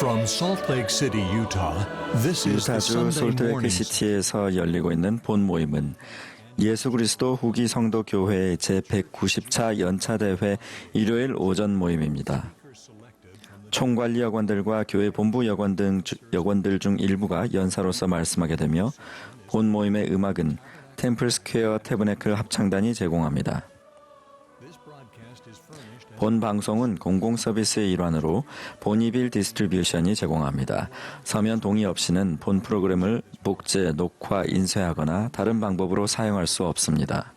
From Salt Lake City, Utah, this is the 유타주 Sunday 솔트레이크 morning. 시티에서 열리고 있는 본 모임은 예수 그리스도 후기 성도 교회 제190차 연차대회 일요일 오전 모임입니다. 총관리 여관들과 교회 본부 여관들 중 일부가 연사로서 말씀하게 되며 본 모임의 음악은 템플 스퀘어 태브네클 합창단이 제공합니다. 본 방송은 공공 서비스의 일환으로 보니빌 디스트리뷰션이 제공합니다. 서면 동의 없이는 본 프로그램을 복제, 녹화, 인쇄하거나 다른 방법으로 사용할 수 없습니다.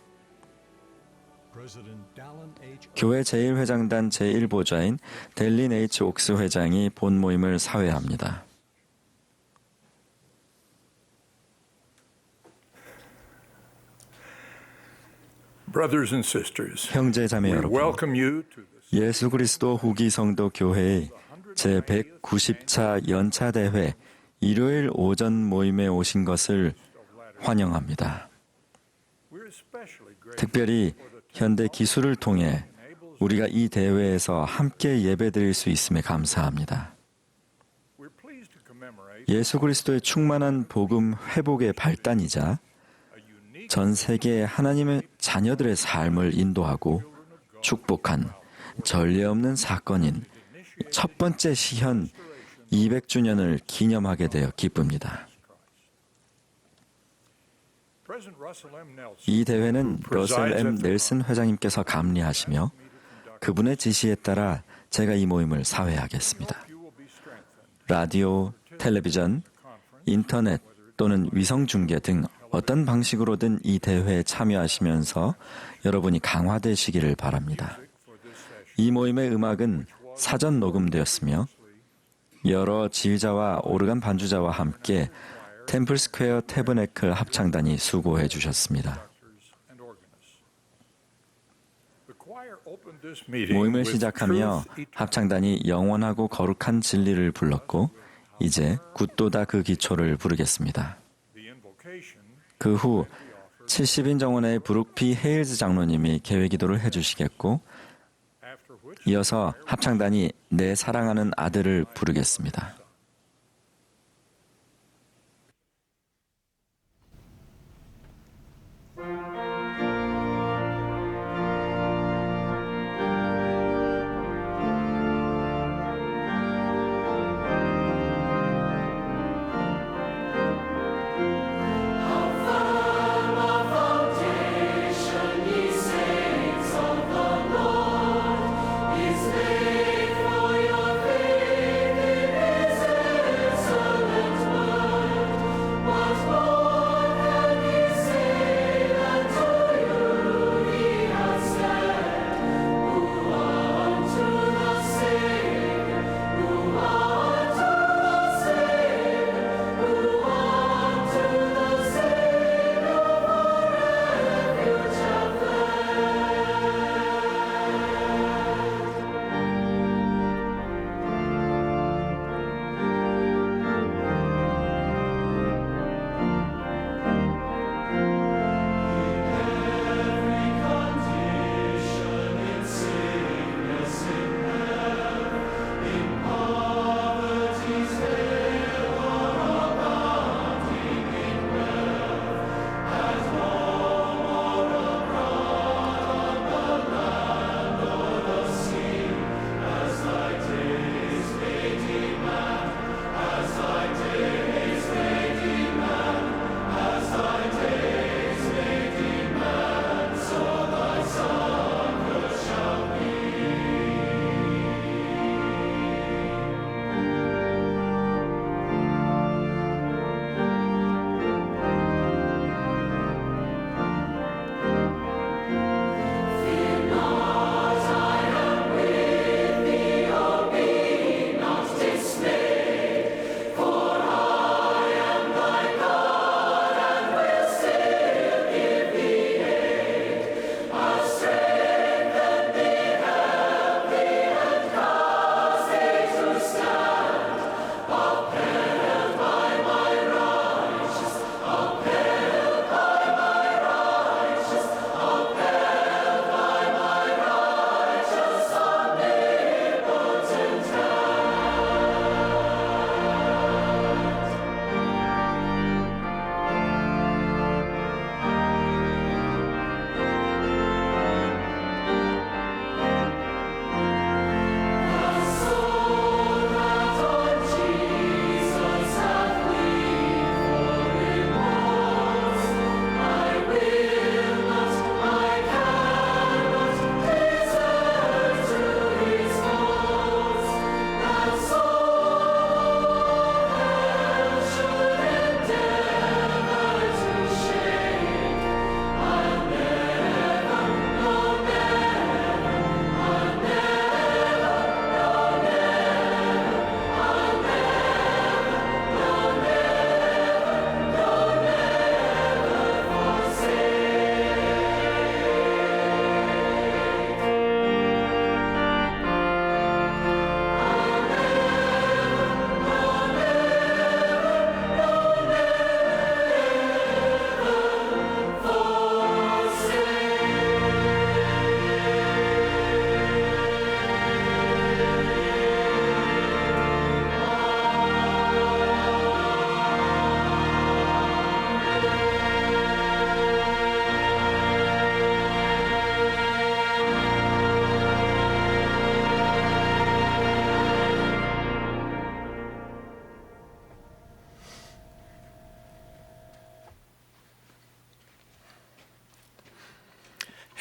교회 제1회장단 제1보좌인 델린 H. 옥스 회장이 본 모임을 사회합니다. Brothers and sisters, 형제 자매 we 여러분, welcome you to the 예수 그리스도 후기 성도 교회의 제190차 연차대회 일요일 오전 모임에 오신 것을 환영합니다. we're especially grateful 특별히 현대 기술을 통해 우리가 이 대회에서 함께 예배드릴 수 있음에 감사합니다. we're pleased to commemorate 예수 그리스도의 충만한 복음 회복의 발단이자 a unique 전 세계 하나님의 자녀들의 삶을 인도하고 축복한 전례 없는 사건인 첫 번째 시현 200주년을 기념하게 되어 기쁩니다. President Russell M. Nelson 이 대회는 러셀 M. 넬슨 회장님께서 감리하시며 그분의 지시에 따라 제가 이 모임을 사회하겠습니다. you will be strengthened. 라디오, 텔레비전, 인터넷 또는 위성 중계 등 어떤 방식으로든 이 대회에 참여하시면서 여러분이 강화되시기를 바랍니다. 이 모임의 음악은 사전 녹음되었으며 여러 지휘자와 오르간 반주자와 함께 템플 스퀘어 태브네클 합창단이 수고해 주셨습니다. and organists. The choir opened this meeting 모임을 with 시작하며 truth eternal. 합창단이 영원하고 거룩한 진리를 불렀고 이제 굳도다 그 기초를 부르겠습니다. The invocation 그 후 70인 정원의 브룩 P. 헤일즈 장로님이 계회기도를 해주시겠고 after which 이어서 합창단이 내 사랑하는 아들을 부르겠습니다. Is laid for your faith in His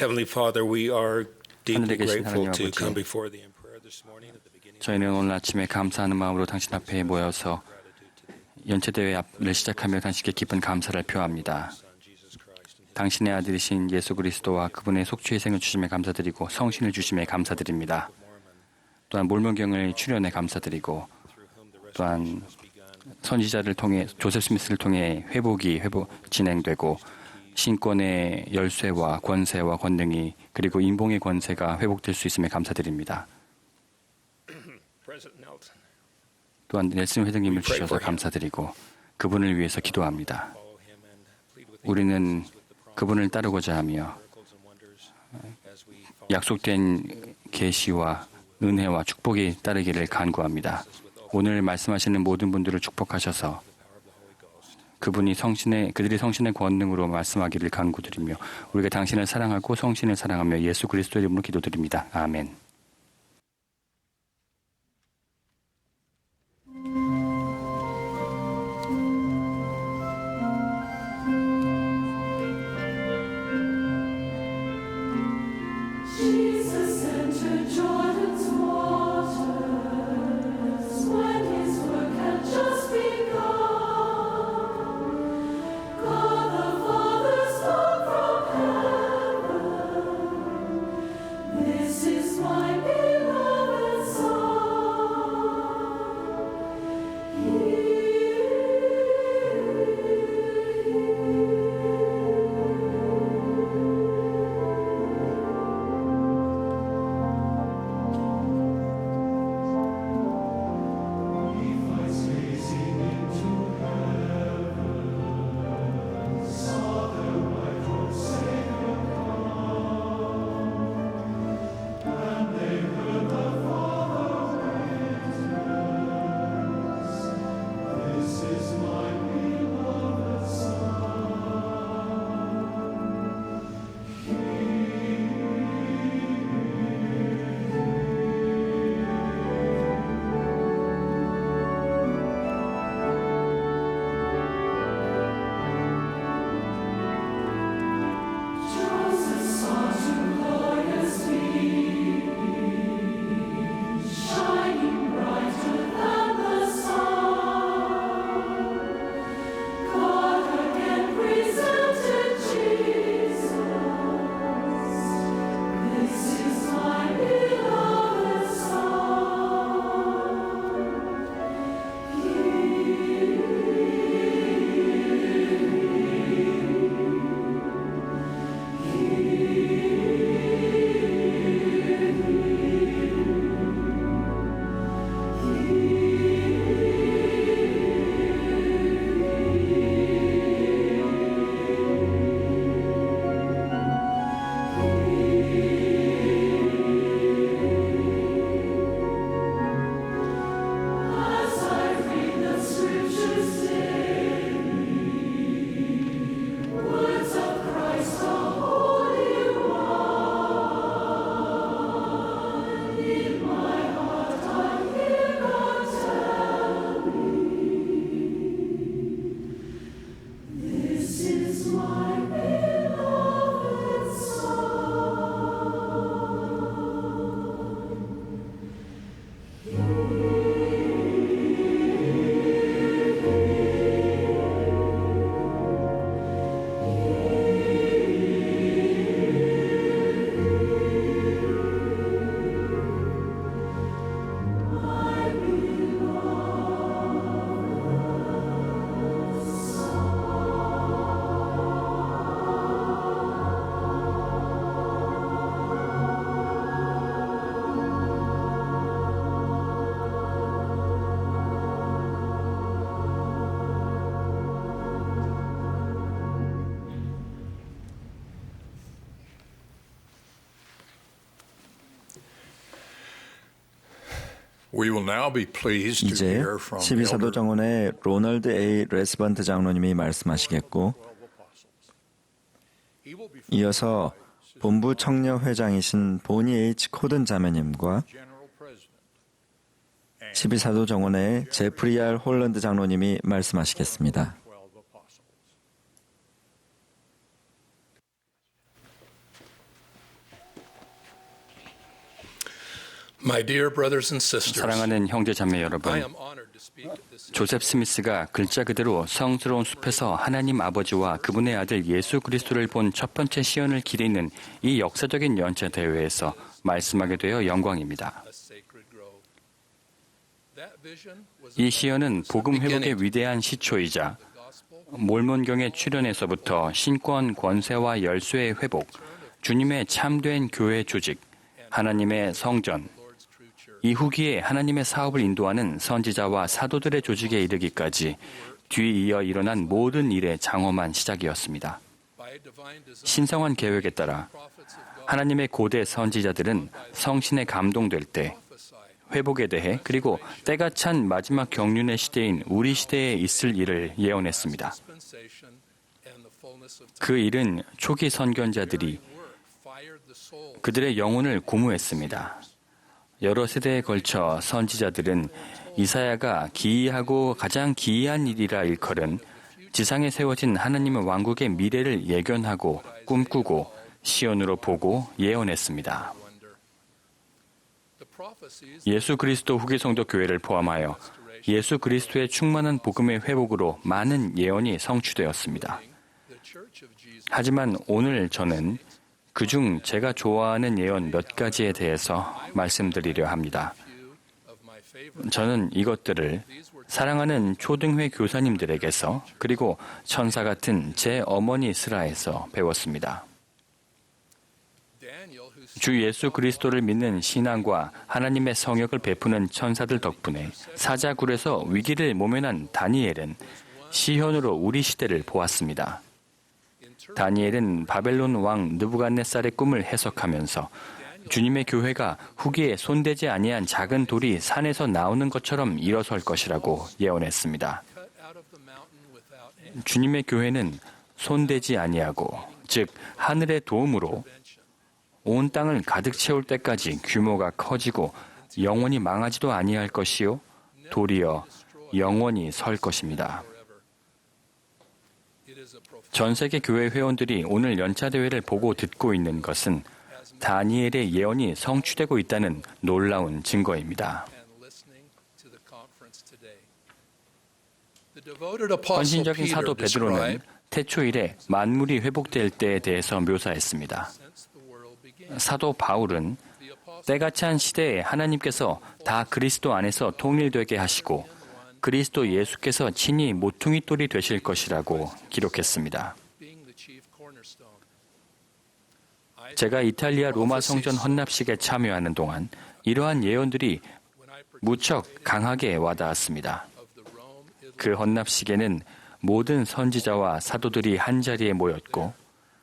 Heavenly Father, we are deeply 하늘에 계신 grateful 하나님 to 아버지, come before thee in prayer this morning at the beginning. 저희는 오늘 아침에 감사하는 마음으로 당신 앞에 모여서 연체대회 앞을 시작하며 당신께 깊은 감사를 표합니다. 당신의 아들이신 예수 그리스도와 그분의 속죄의 생을 주심에 감사드리고 성신을 주심에 감사드립니다. 또한 몰몬경을 출연해 감사드리고 또한 선지자를 통해 조셉 스미스를 통해 회복이 진행되고 신권의 열쇠와 권세와 권능이 그리고 인봉의 권세가 회복될 수 있음에 감사드립니다. President Nelson, 또한 넬슨 회장님을 주셔서 감사드리고 그분을 위해서 기도합니다. follow him and plead with 우리는 그분을 따르고자 하며 miracles and wonders as we follow. 약속된 계시와 은혜와 축복이 따르기를 간구합니다. 오늘 말씀하시는 모든 분들을 축복하셔서 그들이 성신의 권능으로 말씀하기를 간구드리며 우리가 당신을 사랑하고 성신을 사랑하며 예수 그리스도의 이름으로 기도드립니다. 아멘. Jesus entered Jordan's waters when his work had just begun. God the Father spoke from heaven. This is my beloved Son. We will now be pleased to 이제 hear from 12사도 Elder 정원의 로널드 A. 레스번트 장로님이 말씀하시겠고 He will be 이어서 본부 청려회장이신 보니 H. 코든 자매님과 General President. 12사도 정원의 제프리 R. 홀런드 장로님이 말씀하시겠습니다. 12 apostles. My dear brothers and sisters, 사랑하는 형제 자매 I 여러분, am honored to speak at this 조셉 스미스가 글자 그대로 성스러운 숲에서 하나님 아버지와 그분의 아들 예수 그리스도를 본 첫 번째 시연을 기리는 이 역사적인 연차 대회에서 말씀하게 되어 영광입니다. a sacred grove. That vision was 이 시연은 복음 회복의 위대한 시초이자 the gospel 몰몬경의 출현에서부터 신권, 권세와 열쇠의 회복, 주님의 참된 교회 조직, 하나님의 성전, Lord's true church. 이 후기에 하나님의 사업을 인도하는 선지자와 사도들의 조직에 이르기까지 뒤이어 일어난 모든 일의 장엄한 시작이었습니다. By divine design, 신성한 계획에 따라 prophets of God 하나님의 고대 선지자들은 성신에 감동될 때 prophesy 회복에 대해 그리고 때가 찬 마지막 경륜의 시대인 우리 시대에 있을 일을 예언했습니다. dispensation and the fullness of 그 일은 초기 선견자들이 work fired the soul 그들의 영혼을 고무했습니다. 여러 세대에 걸쳐 선지자들은 이사야가 기이하고 가장 기이한 일이라 일컬은 지상에 세워진 하나님의 왕국의 미래를 예견하고 꿈꾸고 시온으로 보고 예언했습니다. wonder. The prophecies 예수 그리스도 후기 성도 교회를 포함하여 예수 그리스도의 충만한 복음의 회복으로 많은 예언이 성취되었습니다. the church of Jesus 하지만 오늘 저는 그중 제가 좋아하는 예언 몇 가지에 대해서 말씀드리려 합니다. few of my favorite 저는 이것들을 사랑하는 초등회 교사님들에게서 그리고 천사 같은 제 어머니 스라에서 배웠습니다. Daniel who 주 예수 그리스도를 믿는 신앙과 하나님의 성역을 베푸는 천사들 덕분에 사자굴에서 위기를 모면한 다니엘은 시현으로 우리 시대를 보았습니다. 다니엘은 바벨론 왕 느부갓네살의 꿈을 해석하면서 주님의 교회가 후기에 손대지 아니한 작은 돌이 산에서 나오는 것처럼 일어설 것이라고 예언했습니다. cut out of the mountain without any 주님의 교회는 손대지 아니하고 즉 하늘의 도움으로 온 땅을 가득 채울 때까지 규모가 커지고 영원히 망하지도 아니할 것이요 도리어 영원히 설 것입니다. forever. It is a prophetic 전 세계 교회 회원들이 오늘 연차 대회를 보고 듣고 있는 것은 다니엘의 예언이 성취되고 있다는 놀라운 증거입니다. and listening to the conference today. The devoted apostle 헌신적인 사도 Peter 베드로는 described 태초일에 만물이 회복될 때에 대해서 묘사했습니다. since the world began. 사도 바울은 The apostle 때가 찬 시대에 하나님께서 다 그리스도 안에서 통일되게 하시고 그리스도 예수께서 친히 모퉁이돌이 되실 것이라고 기록했습니다. being the chief cornerstone. I 제가 이탈리아 로마 성전 헌납식에 참여하는 동안 이러한 예언들이 when I 무척 강하게 와닿았습니다. of the Rome Italy 그 헌납식에는 모든 선지자와 사도들이 한자리에 모였고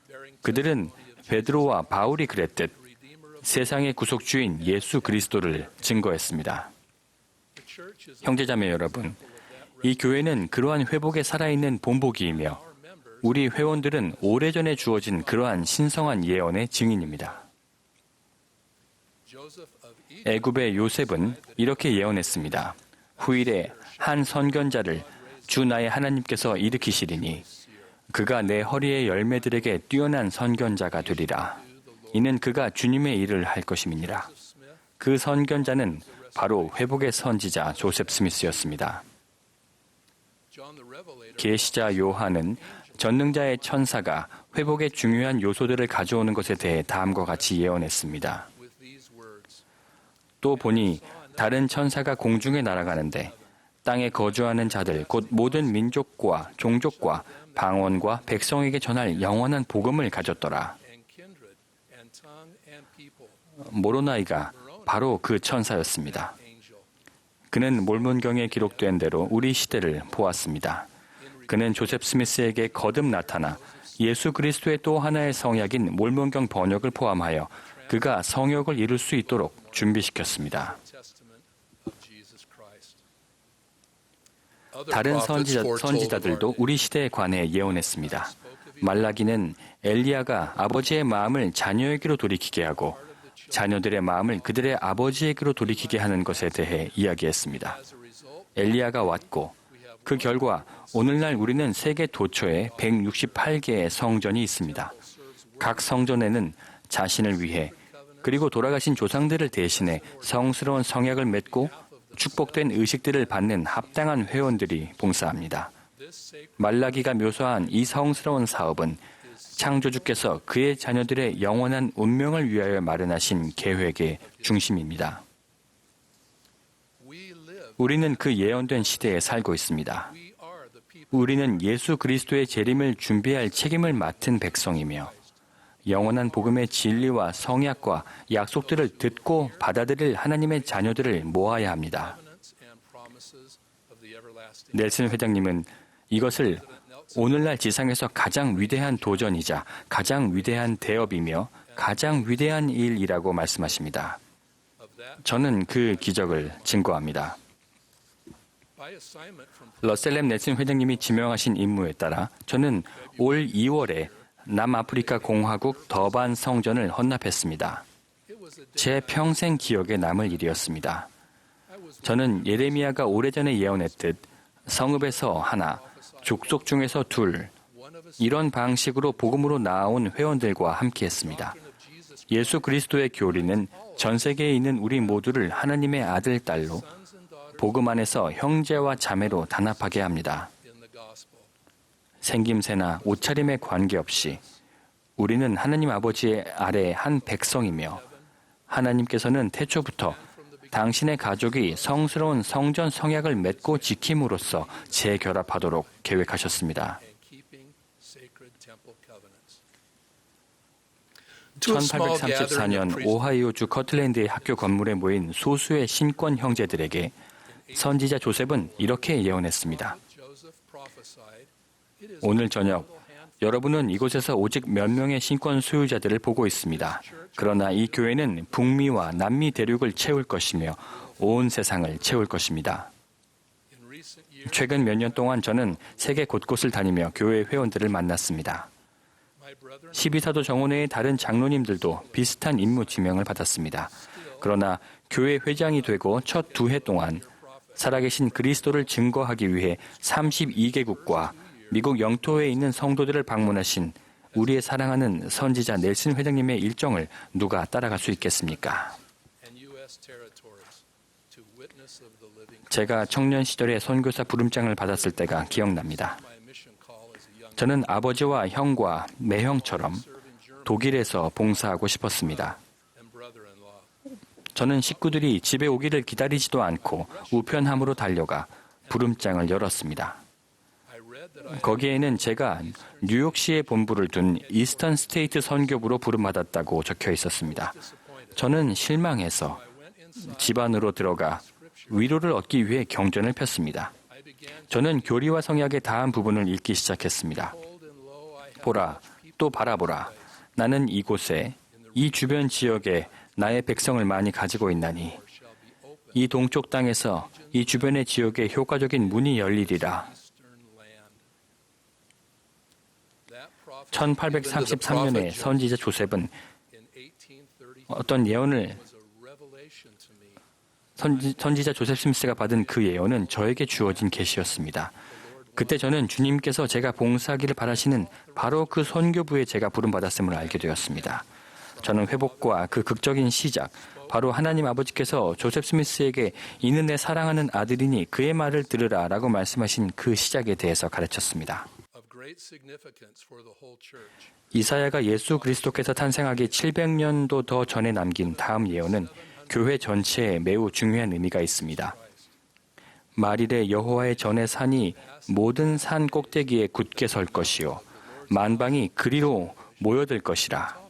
bearing 그들은 베드로와 바울이 그랬듯 Redeemer of 세상의 구속주인 예수 그리스도를 증거했습니다. the church is 형제자매 여러분, 이 교회는 그러한 회복에 살아있는 본보기이며 our members 우리 회원들은 오래전에 주어진 그러한 신성한 예언의 증인입니다. Joseph of Egypt 애굽의 요셉은 이렇게 예언했습니다. 후일에 한 선견자를 주 나의 하나님께서 일으키시리니 그가 내 허리의 열매들에게 뛰어난 선견자가 되리라. 이는 그가 주님의 일을 할 것임이니라. 그 선견자는 바로 회복의 선지자 조셉 스미스였습니다. John the Revelator 계시자 요한은 전능자의 천사가 회복의 중요한 요소들을 가져오는 것에 대해 다음과 같이 예언했습니다. with these words. 또 보니 다른 천사가 공중에 날아가는데 땅에 거주하는 자들 곧 모든 민족과 종족과 방언과 백성에게 전할 영원한 복음을 가졌더라. And kindred and tongue and people 모로나이가 바로 그 천사였습니다. angel. 그는 몰몬경에 기록된 대로 우리 시대를 보았습니다. 그는 조셉 스미스에게 거듭 나타나 예수 그리스도의 또 하나의 성약인 몰몬경 번역을 포함하여 그가 성역을 이룰 수 있도록 준비시켰습니다. Testament of Jesus Christ. Other 다른 prophets foretold of our 선지자들도 day. 우리 시대에 관해 예언했습니다. 말라기는 엘리야가 아버지의 마음을 자녀에게로 돌이키게 하고 자녀들의 마음을 그들의 아버지에게로 돌이키게 하는 것에 대해 이야기했습니다. As a result, 엘리야가 왔고 그 결과 오늘날 우리는 세계 도처에 168개의 성전이 있습니다. 각 성전에는 자신을 위해 그리고 돌아가신 조상들을 대신해 성스러운 성약을 맺고 축복된 의식들을 받는 합당한 회원들이 봉사합니다. 말라기가 묘사한 이 성스러운 사업은 창조주께서 그의 자녀들의 영원한 운명을 위하여 마련하신 계획의 중심입니다. 우리는 그 예언된 시대에 살고 있습니다. 우리는 예수 그리스도의 재림을 준비할 책임을 맡은 백성이며 영원한 복음의 진리와 성약과 약속들을 듣고 받아들일 하나님의 자녀들을 모아야 합니다. 넬슨 회장님은 이것을 오늘날 지상에서 가장 위대한 도전이자 가장 위대한 대업이며 가장 위대한 일이라고 말씀하십니다. 저는 그 기적을 증거합니다. 러셀렘 넬슨 회장님이 지명하신 임무에 따라 저는 올 2월에 남아프리카 공화국 더반 성전을 헌납했습니다. 제 평생 기억에 남을 일이었습니다. 저는 예레미야가 오래전에 예언했듯 성읍에서 하나, 족속 중에서 둘, 이런 방식으로 복음으로 나온 회원들과 함께했습니다. 예수 그리스도의 교리는 전 세계에 있는 우리 모두를 하나님의 아들, 딸로 복음 안에서 형제와 자매로 단합하게 합니다. 생김새나 옷차림에 관계없이 우리는 하나님 아버지의 아래 한 백성이며 하나님께서는 태초부터 당신의 가족이 성스러운 성전 성약을 맺고 지킴으로써 재결합하도록 계획하셨습니다. 1834년 오하이오주 커틀랜드의 학교 건물에 모인 소수의 신권 형제들에게 선지자 조셉은 이렇게 예언했습니다. 오늘 저녁 여러분은 이곳에서 오직 몇 명의 신권 소유자들을 보고 있습니다. 그러나 이 교회는 북미와 남미 대륙을 채울 것이며 온 세상을 채울 것입니다. 최근 몇 년 동안 저는 세계 곳곳을 다니며 교회 회원들을 만났습니다. 12사도 정원회의 다른 장로님들도 비슷한 임무 지명을 받았습니다. 그러나 교회 회장이 되고 첫 2해 동안 살아계신 그리스도를 증거하기 위해 32개국과 미국 영토에 있는 성도들을 방문하신 우리의 사랑하는 선지자 넬슨 회장님의 일정을 누가 따라갈 수 있겠습니까? 제가 청년 시절에 선교사 부름장을 받았을 때가 기억납니다. 저는 아버지와 형과 매형처럼 독일에서 봉사하고 싶었습니다. 저는 식구들이 집에 오기를 기다리지도 않고 우편함으로 달려가 부름장을 열었습니다. 거기에는 제가 뉴욕시에 본부를 둔 이스턴 스테이트 선교부로 부름받았다고 적혀 있었습니다. 저는 실망해서 집 안으로 들어가 위로를 얻기 위해 경전을 폈습니다. 저는 교리와 성약의 다한 부분을 읽기 시작했습니다. 보라, 또 바라보라. 나는 이곳에, 이 주변 지역에 나의 백성을 많이 가지고 있나니 이 동쪽 땅에서 이 주변의 지역에 효과적인 문이 열리리라. 1833년에 선지자 조셉은 어떤 예언을 선지자 조셉 스미스가 받은 그 예언은 저에게 주어진 계시였습니다. 그때 저는 주님께서 제가 봉사하기를 바라시는 바로 그 선교부에 제가 부름받았음을 알게 되었습니다. 저는 회복과 그 극적인 시작, 바로 하나님 아버지께서 조셉 스미스에게 이는 내 사랑하는 아들이니 그의 말을 들으라 라고 말씀하신 그 시작에 대해서 가르쳤습니다. 이사야가 예수 그리스도께서 탄생하기 700년도 더 전에 남긴 다음 예언은 교회 전체에 매우 중요한 의미가 있습니다. 말일에 여호와의 전의 산이 모든 산 꼭대기에 굳게 설 것이요 만방이 그리로 모여들 것이라.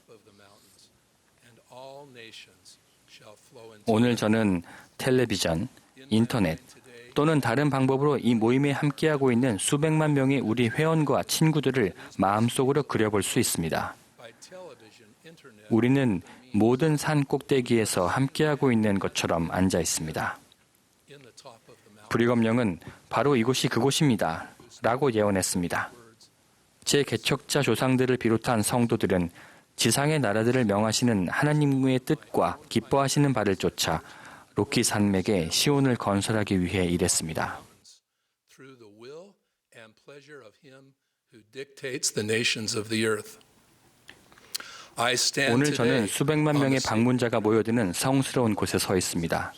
오늘 저는 텔레비전, 인터넷 또는 다른 방법으로 이 모임에 함께하고 있는 수백만 명의 우리 회원과 친구들을 마음속으로 그려볼 수 있습니다. 우리는 모든 산 꼭대기에서 함께하고 있는 것처럼 앉아 있습니다. 브리검령은 바로 이곳이 그곳입니다. 라고 예언했습니다. 제 개척자 조상들을 비롯한 성도들은 지상의 나라들을 명하시는 하나님의 뜻과 기뻐하시는 바를 쫓아 로키 산맥에 시온을 건설하기 위해 일했습니다. I stand 오늘 today 저는 수백만 on 명의 the 방문자가 모여드는 성스러운 곳에 서 있습니다.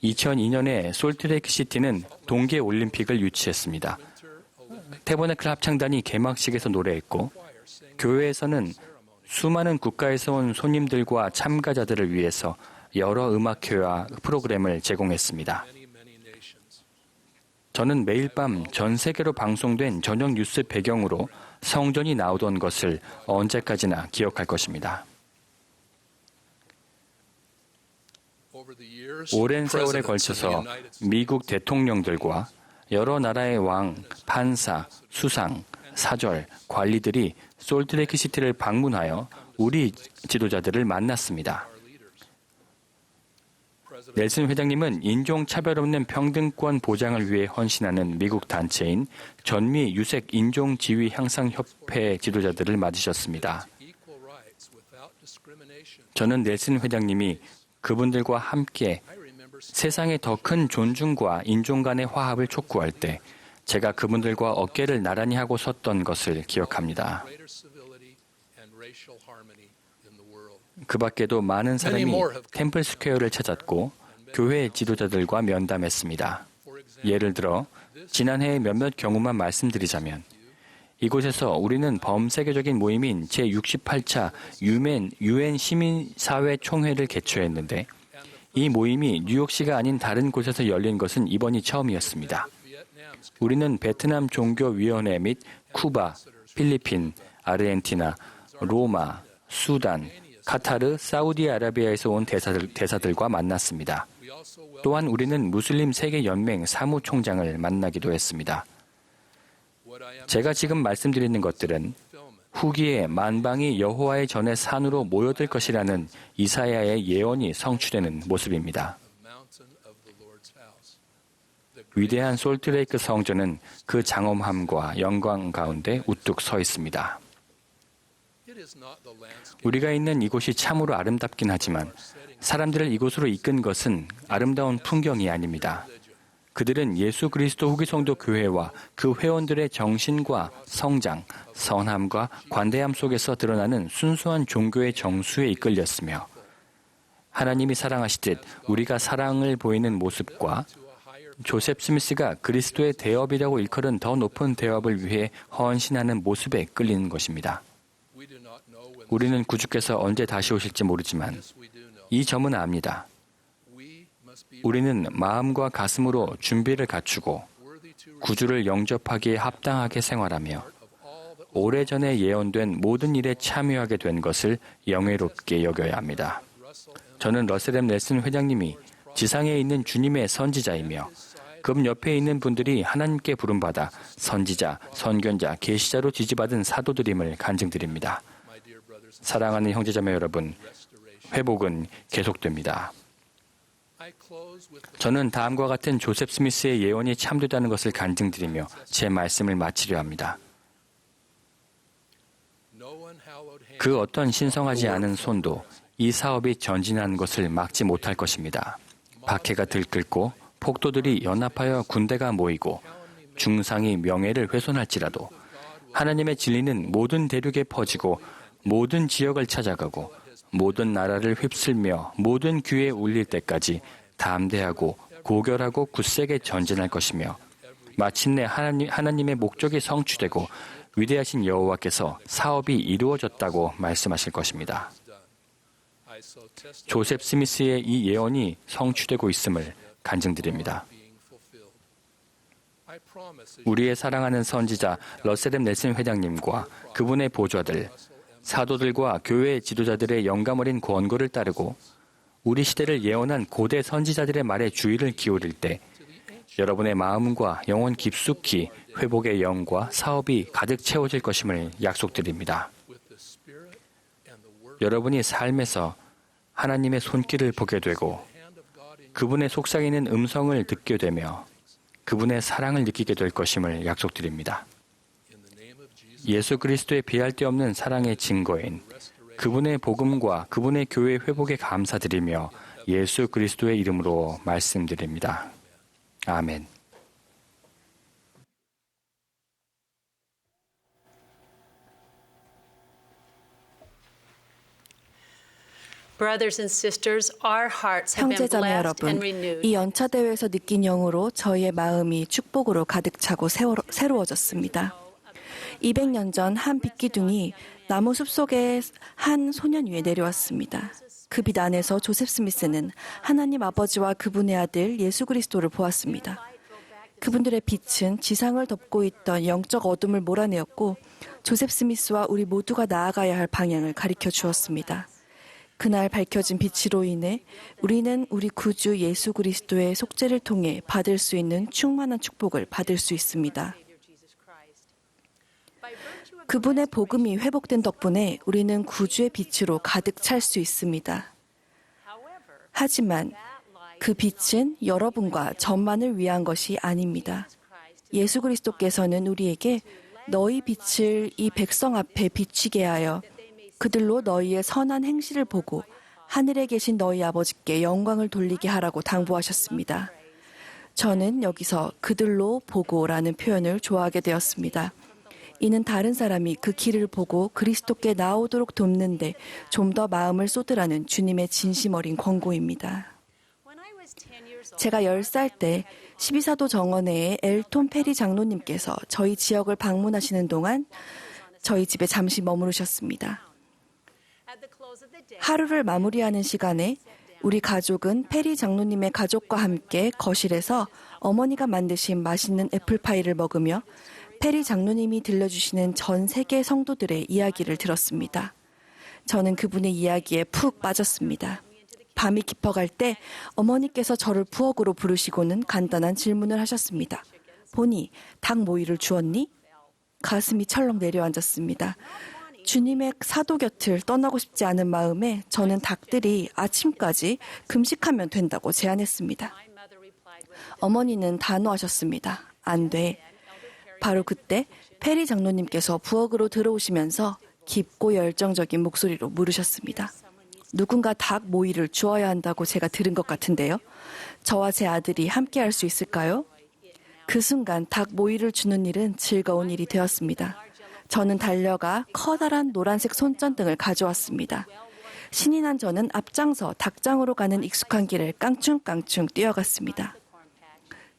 2002년에 솔트레이크 시티는 동계 올림픽을 유치했습니다. 태버네클 합창단이 개막식에서 노래했고 교회에서는 수많은 국가에서 온 손님들과 참가자들을 위해서 여러 음악회와 프로그램을 제공했습니다. many nations. 저는 매일 밤 전 세계로 방송된 저녁 뉴스 배경으로 성전이 나오던 것을 언제까지나 기억할 것입니다. Over the years, 오랜 세월에 presidents of the 걸쳐서 United States 미국 대통령들과 여러 나라의 왕, 판사, 수상, 사절, 관리들이 솔트레이크 시티를 방문하여 우리 지도자들을 만났습니다. 넬슨 회장님은 인종차별 없는 평등권 보장을 위해 헌신하는 미국 단체인 전미 유색 인종지위 향상협회 지도자들을 맞으셨습니다. equal rights without discrimination. 저는 넬슨 회장님이 그분들과 함께 I remember 세상에 더 큰 존중과 인종 간의 화합을 촉구할 때 제가 그분들과 어깨를 나란히 하고 섰던 것을 기억합니다. greater civility and racial harmony in the world. 그 밖에도 많은 사람이 템플 스퀘어를 찾았고 교회 지도자들과 면담했습니다. 예를 들어 지난해의 몇몇 경우만 말씀드리자면 이곳에서 우리는 범세계적인 모임인 제68차 유엔 시민사회 총회를 개최했는데 이 모임이 뉴욕시가 아닌 다른 곳에서 열린 것은 이번이 처음이었습니다. 우리는 베트남 종교위원회 및 쿠바, 필리핀, 아르헨티나, 로마, 수단, 카타르, 사우디아라비아에서 온 대사들과 만났습니다. 또한 우리는 무슬림 세계연맹 사무총장을 만나기도 했습니다. 제가 지금 말씀드리는 것들은 후기에 만방이 여호와의 전의 산으로 모여들 것이라는 이사야의 예언이 성취되는 모습입니다. Mountain of the Lord's house. 위대한 솔트레이크 성전은 그 장엄함과 영광 가운데 우뚝 서 있습니다. It is not the landscape 우리가 있는 이곳이 참으로 아름답긴 하지만 사람들을 이곳으로 이끈 것은 아름다운 풍경이 아닙니다. 그들은 예수 그리스도 후기 성도 교회와 그 회원들의 정신과 성장, 선함과 관대함 속에서 드러나는 순수한 종교의 정수에 이끌렸으며 하나님이 사랑하시듯 우리가 사랑을 보이는 모습과 조셉 스미스가 그리스도의 대업이라고 일컬은 더 높은 대업을 위해 헌신하는 모습에 끌리는 것입니다. we do not know when 우리는 구주께서 언제 다시 오실지 모르지만 we do know. 이 점은 압니다. We must be 우리는 마음과 가슴으로 준비를 갖추고 worthy to 구주를 영접하기에 합당하게 생활하며 of all that 오래전에 예언된 모든 일에 참여하게 된 것을 영예롭게 여겨야 합니다. 저는 러셀 M. 넬슨 회장님이 지상에 있는 주님의 선지자이며 그 옆에 있는 분들이 하나님께 부름받아 선지자, 선견자, 계시자로 지지받은 사도들임을 간증드립니다. my dear brothers and 사랑하는 형제자매 여러분, 회복은 계속됩니다. I close with the 저는 다음과 같은 조셉 스미스의 예언이 참되다는 것을 간증드리며 제 말씀을 마치려 합니다. no unhallowed hand 그 어떤 신성하지 않은 손도 이 사업이 전진하는 것을 막지 못할 것입니다. 박해가 들끓고 폭도들이 연합하여 군대가 모이고 중상이 명예를 훼손할지라도 하나님의 진리는 모든 대륙에 퍼지고 모든 지역을 찾아가고 모든 나라를 휩쓸며 모든 귀에 울릴 때까지 담대하고 고결하고 굳세게 전진할 것이며 마침내 하나님의 목적이 성취되고 위대하신 여호와께서 사업이 이루어졌다고 말씀하실 것입니다. I so testify 조셉 스미스의 이 예언이 성취되고 있음을 간증드립니다. being fulfilled. I promise 우리의 사랑하는 선지자 러셀 M. 넬슨 회장님과 그분의 보좌들, 사도들과 교회 지도자들의 영감 어린 권고를 따르고 우리 시대를 예언한 고대 선지자들의 말에 주의를 기울일 때 여러분의 마음과 영혼 깊숙이 회복의 영과 사업이 가득 채워질 것임을 약속드립니다. with the Spirit and the work 여러분이 삶에서 하나님의 손길을 보게 되고 hand of God in 그분의 속삭이는 음성을 듣게 되며 그분의 사랑을 느끼게 될 것임을 약속드립니다. in the name of Jesus. 예수 그리스도의 비할 데 없는 사랑의 증거인 그분의 복음과 그분의 교회 회복에 감사드리며 예수 그리스도의 이름으로 말씀드립니다. 아멘. Brothers and sisters, our hearts have been 형제자매 blessed 여러분, and renewed. 이 연차 대회에서 느낀 영으로 저희의 마음이 축복으로 가득 차고 새로워졌습니다. 200년 전 한 빛기둥이 나무 숲속의 한 소년 위에 내려왔습니다. 그 빛 안에서 조셉 스미스는 하나님 아버지와 그분의 아들 예수 그리스도를 보았습니다. 그분들의 빛은 지상을 덮고 있던 영적 어둠을 몰아내었고 조셉 스미스와 우리 모두가 나아가야 할 방향을 가리켜 주었습니다. 그날 밝혀진 빛으로 인해 우리는 우리 구주 예수 그리스도의 속죄를 통해 받을 수 있는 충만한 축복을 받을 수 있습니다. 그분의 복음이 회복된 덕분에 우리는 구주의 빛으로 가득 찰 수 있습니다. 하지만 그 빛은 여러분과 저만을 위한 것이 아닙니다. 예수 그리스도께서는 우리에게 너희 빛을 이 백성 앞에 비추게 하여 그들로 너희의 선한 행실을 보고 하늘에 계신 너희 아버지께 영광을 돌리게 하라고 당부하셨습니다. 저는 여기서 그들로 보고라는 표현을 좋아하게 되었습니다. 이는 다른 사람이 그 길을 보고 그리스도께 나오도록 돕는데 좀 더 마음을 쏟으라는 주님의 진심 어린 권고입니다. 제가 10살 때 12사도 정원회의 엘톤 페리 장로님께서 저희 지역을 방문하시는 동안 저희 집에 잠시 머무르셨습니다. 하루를 마무리하는 시간에 우리 가족은 페리 장로님의 가족과 함께 거실에서 어머니가 만드신 맛있는 애플파이를 먹으며 페리 장로님이 들려주시는 전 세계 성도들의 이야기를 들었습니다. 저는 그분의 이야기에 푹 빠졌습니다. 밤이 깊어갈 때 어머니께서 저를 부엌으로 부르시고는 간단한 질문을 하셨습니다. 보니 닭 모이를 주었니? 가슴이 철렁 내려앉았습니다. 주님의 사도 곁을 떠나고 싶지 않은 마음에 저는 닭들이 아침까지 금식하면 된다고 제안했습니다. 어머니는 단호하셨습니다. 안 돼. 바로 그때 페리 장로님께서 부엌으로 들어오시면서 깊고 열정적인 목소리로 물으셨습니다. 누군가 닭 모이를 주어야 한다고 제가 들은 것 같은데요. 저와 제 아들이 함께 할 수 있을까요? 그 순간 닭 모이를 주는 일은 즐거운 일이 되었습니다. 저는 달려가 커다란 노란색 손전등을 가져왔습니다. 신이 난 저는 앞장서 닭장으로 가는 익숙한 길을 깡충깡충 뛰어갔습니다.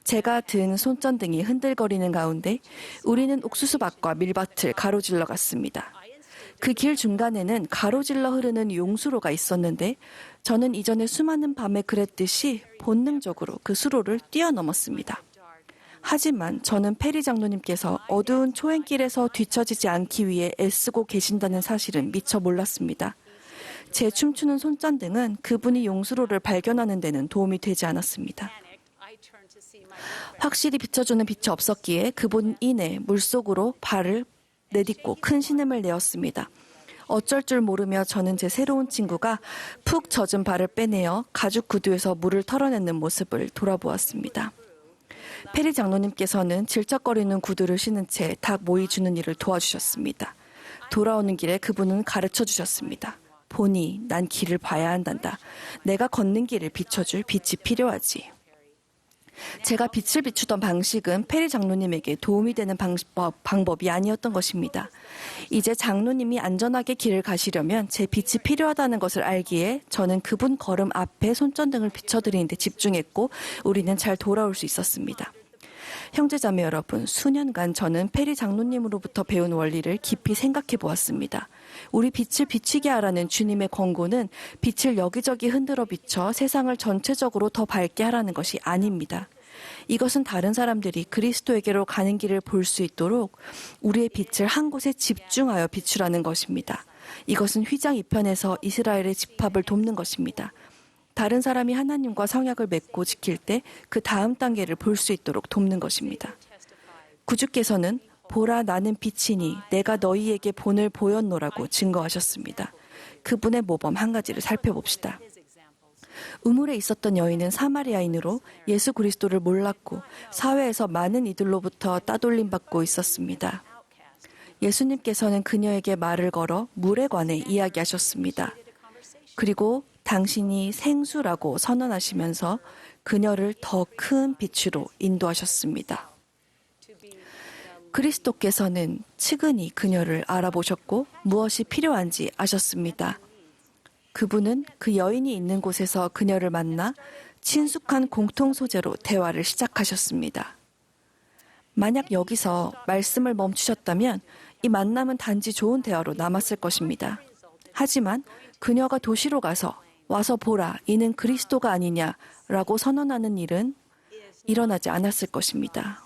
제가 든 손전등이 흔들거리는 가운데 우리는 옥수수밭과 밀밭을 가로질러 갔습니다. 그 길 중간에는 가로질러 흐르는 용수로가 있었는데 저는 이전에 수많은 밤에 그랬듯이 본능적으로 그 수로를 뛰어넘었습니다. 하지만 저는 페리 장로님께서 어두운 초행길에서 뒤처지지 않기 위해 애쓰고 계신다는 사실은 미처 몰랐습니다. 제 춤추는 손전등은 그분이 용수로를 발견하는 데는 도움이 되지 않았습니다. 확실히 비춰주는 빛이 없었기에 그분 이내 물속으로 발을 내딛고 큰 신음을 내었습니다. 어쩔 줄 모르며 저는 제 새로운 친구가 푹 젖은 발을 빼내어 가죽 구두에서 물을 털어내는 모습을 돌아보았습니다. 페리 장로님께서는 질척거리는 구두를 신은 채 닭 모이 주는 일을 도와주셨습니다. 돌아오는 길에 그분은 가르쳐 주셨습니다. 보니 난 길을 봐야 한단다. 내가 걷는 길을 비춰줄 빛이 필요하지. 제가 빛을 비추던 방식은 페리 장로님에게 도움이 되는 방법이 아니었던 것입니다. 이제 장로님이 안전하게 길을 가시려면 제 빛이 필요하다는 것을 알기에 저는 그분 걸음 앞에 손전등을 비춰드리는 데 집중했고 우리는 잘 돌아올 수 있었습니다. 형제자매 여러분, 수년간 저는 페리 장로님으로부터 배운 원리를 깊이 생각해 보았습니다. 우리 빛을 비치게 하라는 주님의 권고는 빛을 여기저기 흔들어 비춰 세상을 전체적으로 더 밝게 하라는 것이 아닙니다. 이것은 다른 사람들이 그리스도에게로 가는 길을 볼 수 있도록 우리의 빛을 한 곳에 집중하여 비추라는 것입니다. 이것은 휘장 2편에서 이스라엘의 집합을 돕는 것입니다. 다른 사람이 하나님과 성약을 맺고 지킬 때 그 다음 단계를 볼 수 있도록 돕는 것입니다. 구주께서는 보라 나는 빛이니 내가 너희에게 본을 보였노라고 증거하셨습니다. 그분의 모범 한 가지를 살펴봅시다. 우물에 있었던 여인은 사마리아인으로 예수 그리스도를 몰랐고 사회에서 많은 이들로부터 따돌림받고 있었습니다. 예수님께서는 그녀에게 말을 걸어 물에 관해 이야기하셨습니다. 그리고 당신이 생수라고 선언하시면서 그녀를 더 큰 빛으로 인도하셨습니다. 그리스도께서는 측은히 그녀를 알아보셨고 무엇이 필요한지 아셨습니다. 그분은 그 여인이 있는 곳에서 그녀를 만나 친숙한 공통 소재로 대화를 시작하셨습니다. 만약 여기서 말씀을 멈추셨다면 이 만남은 단지 좋은 대화로 남았을 것입니다. 하지만 그녀가 도시로 와서 보라, 이는 그리스도가 아니냐라고 선언하는 일은 일어나지 않았을 것입니다.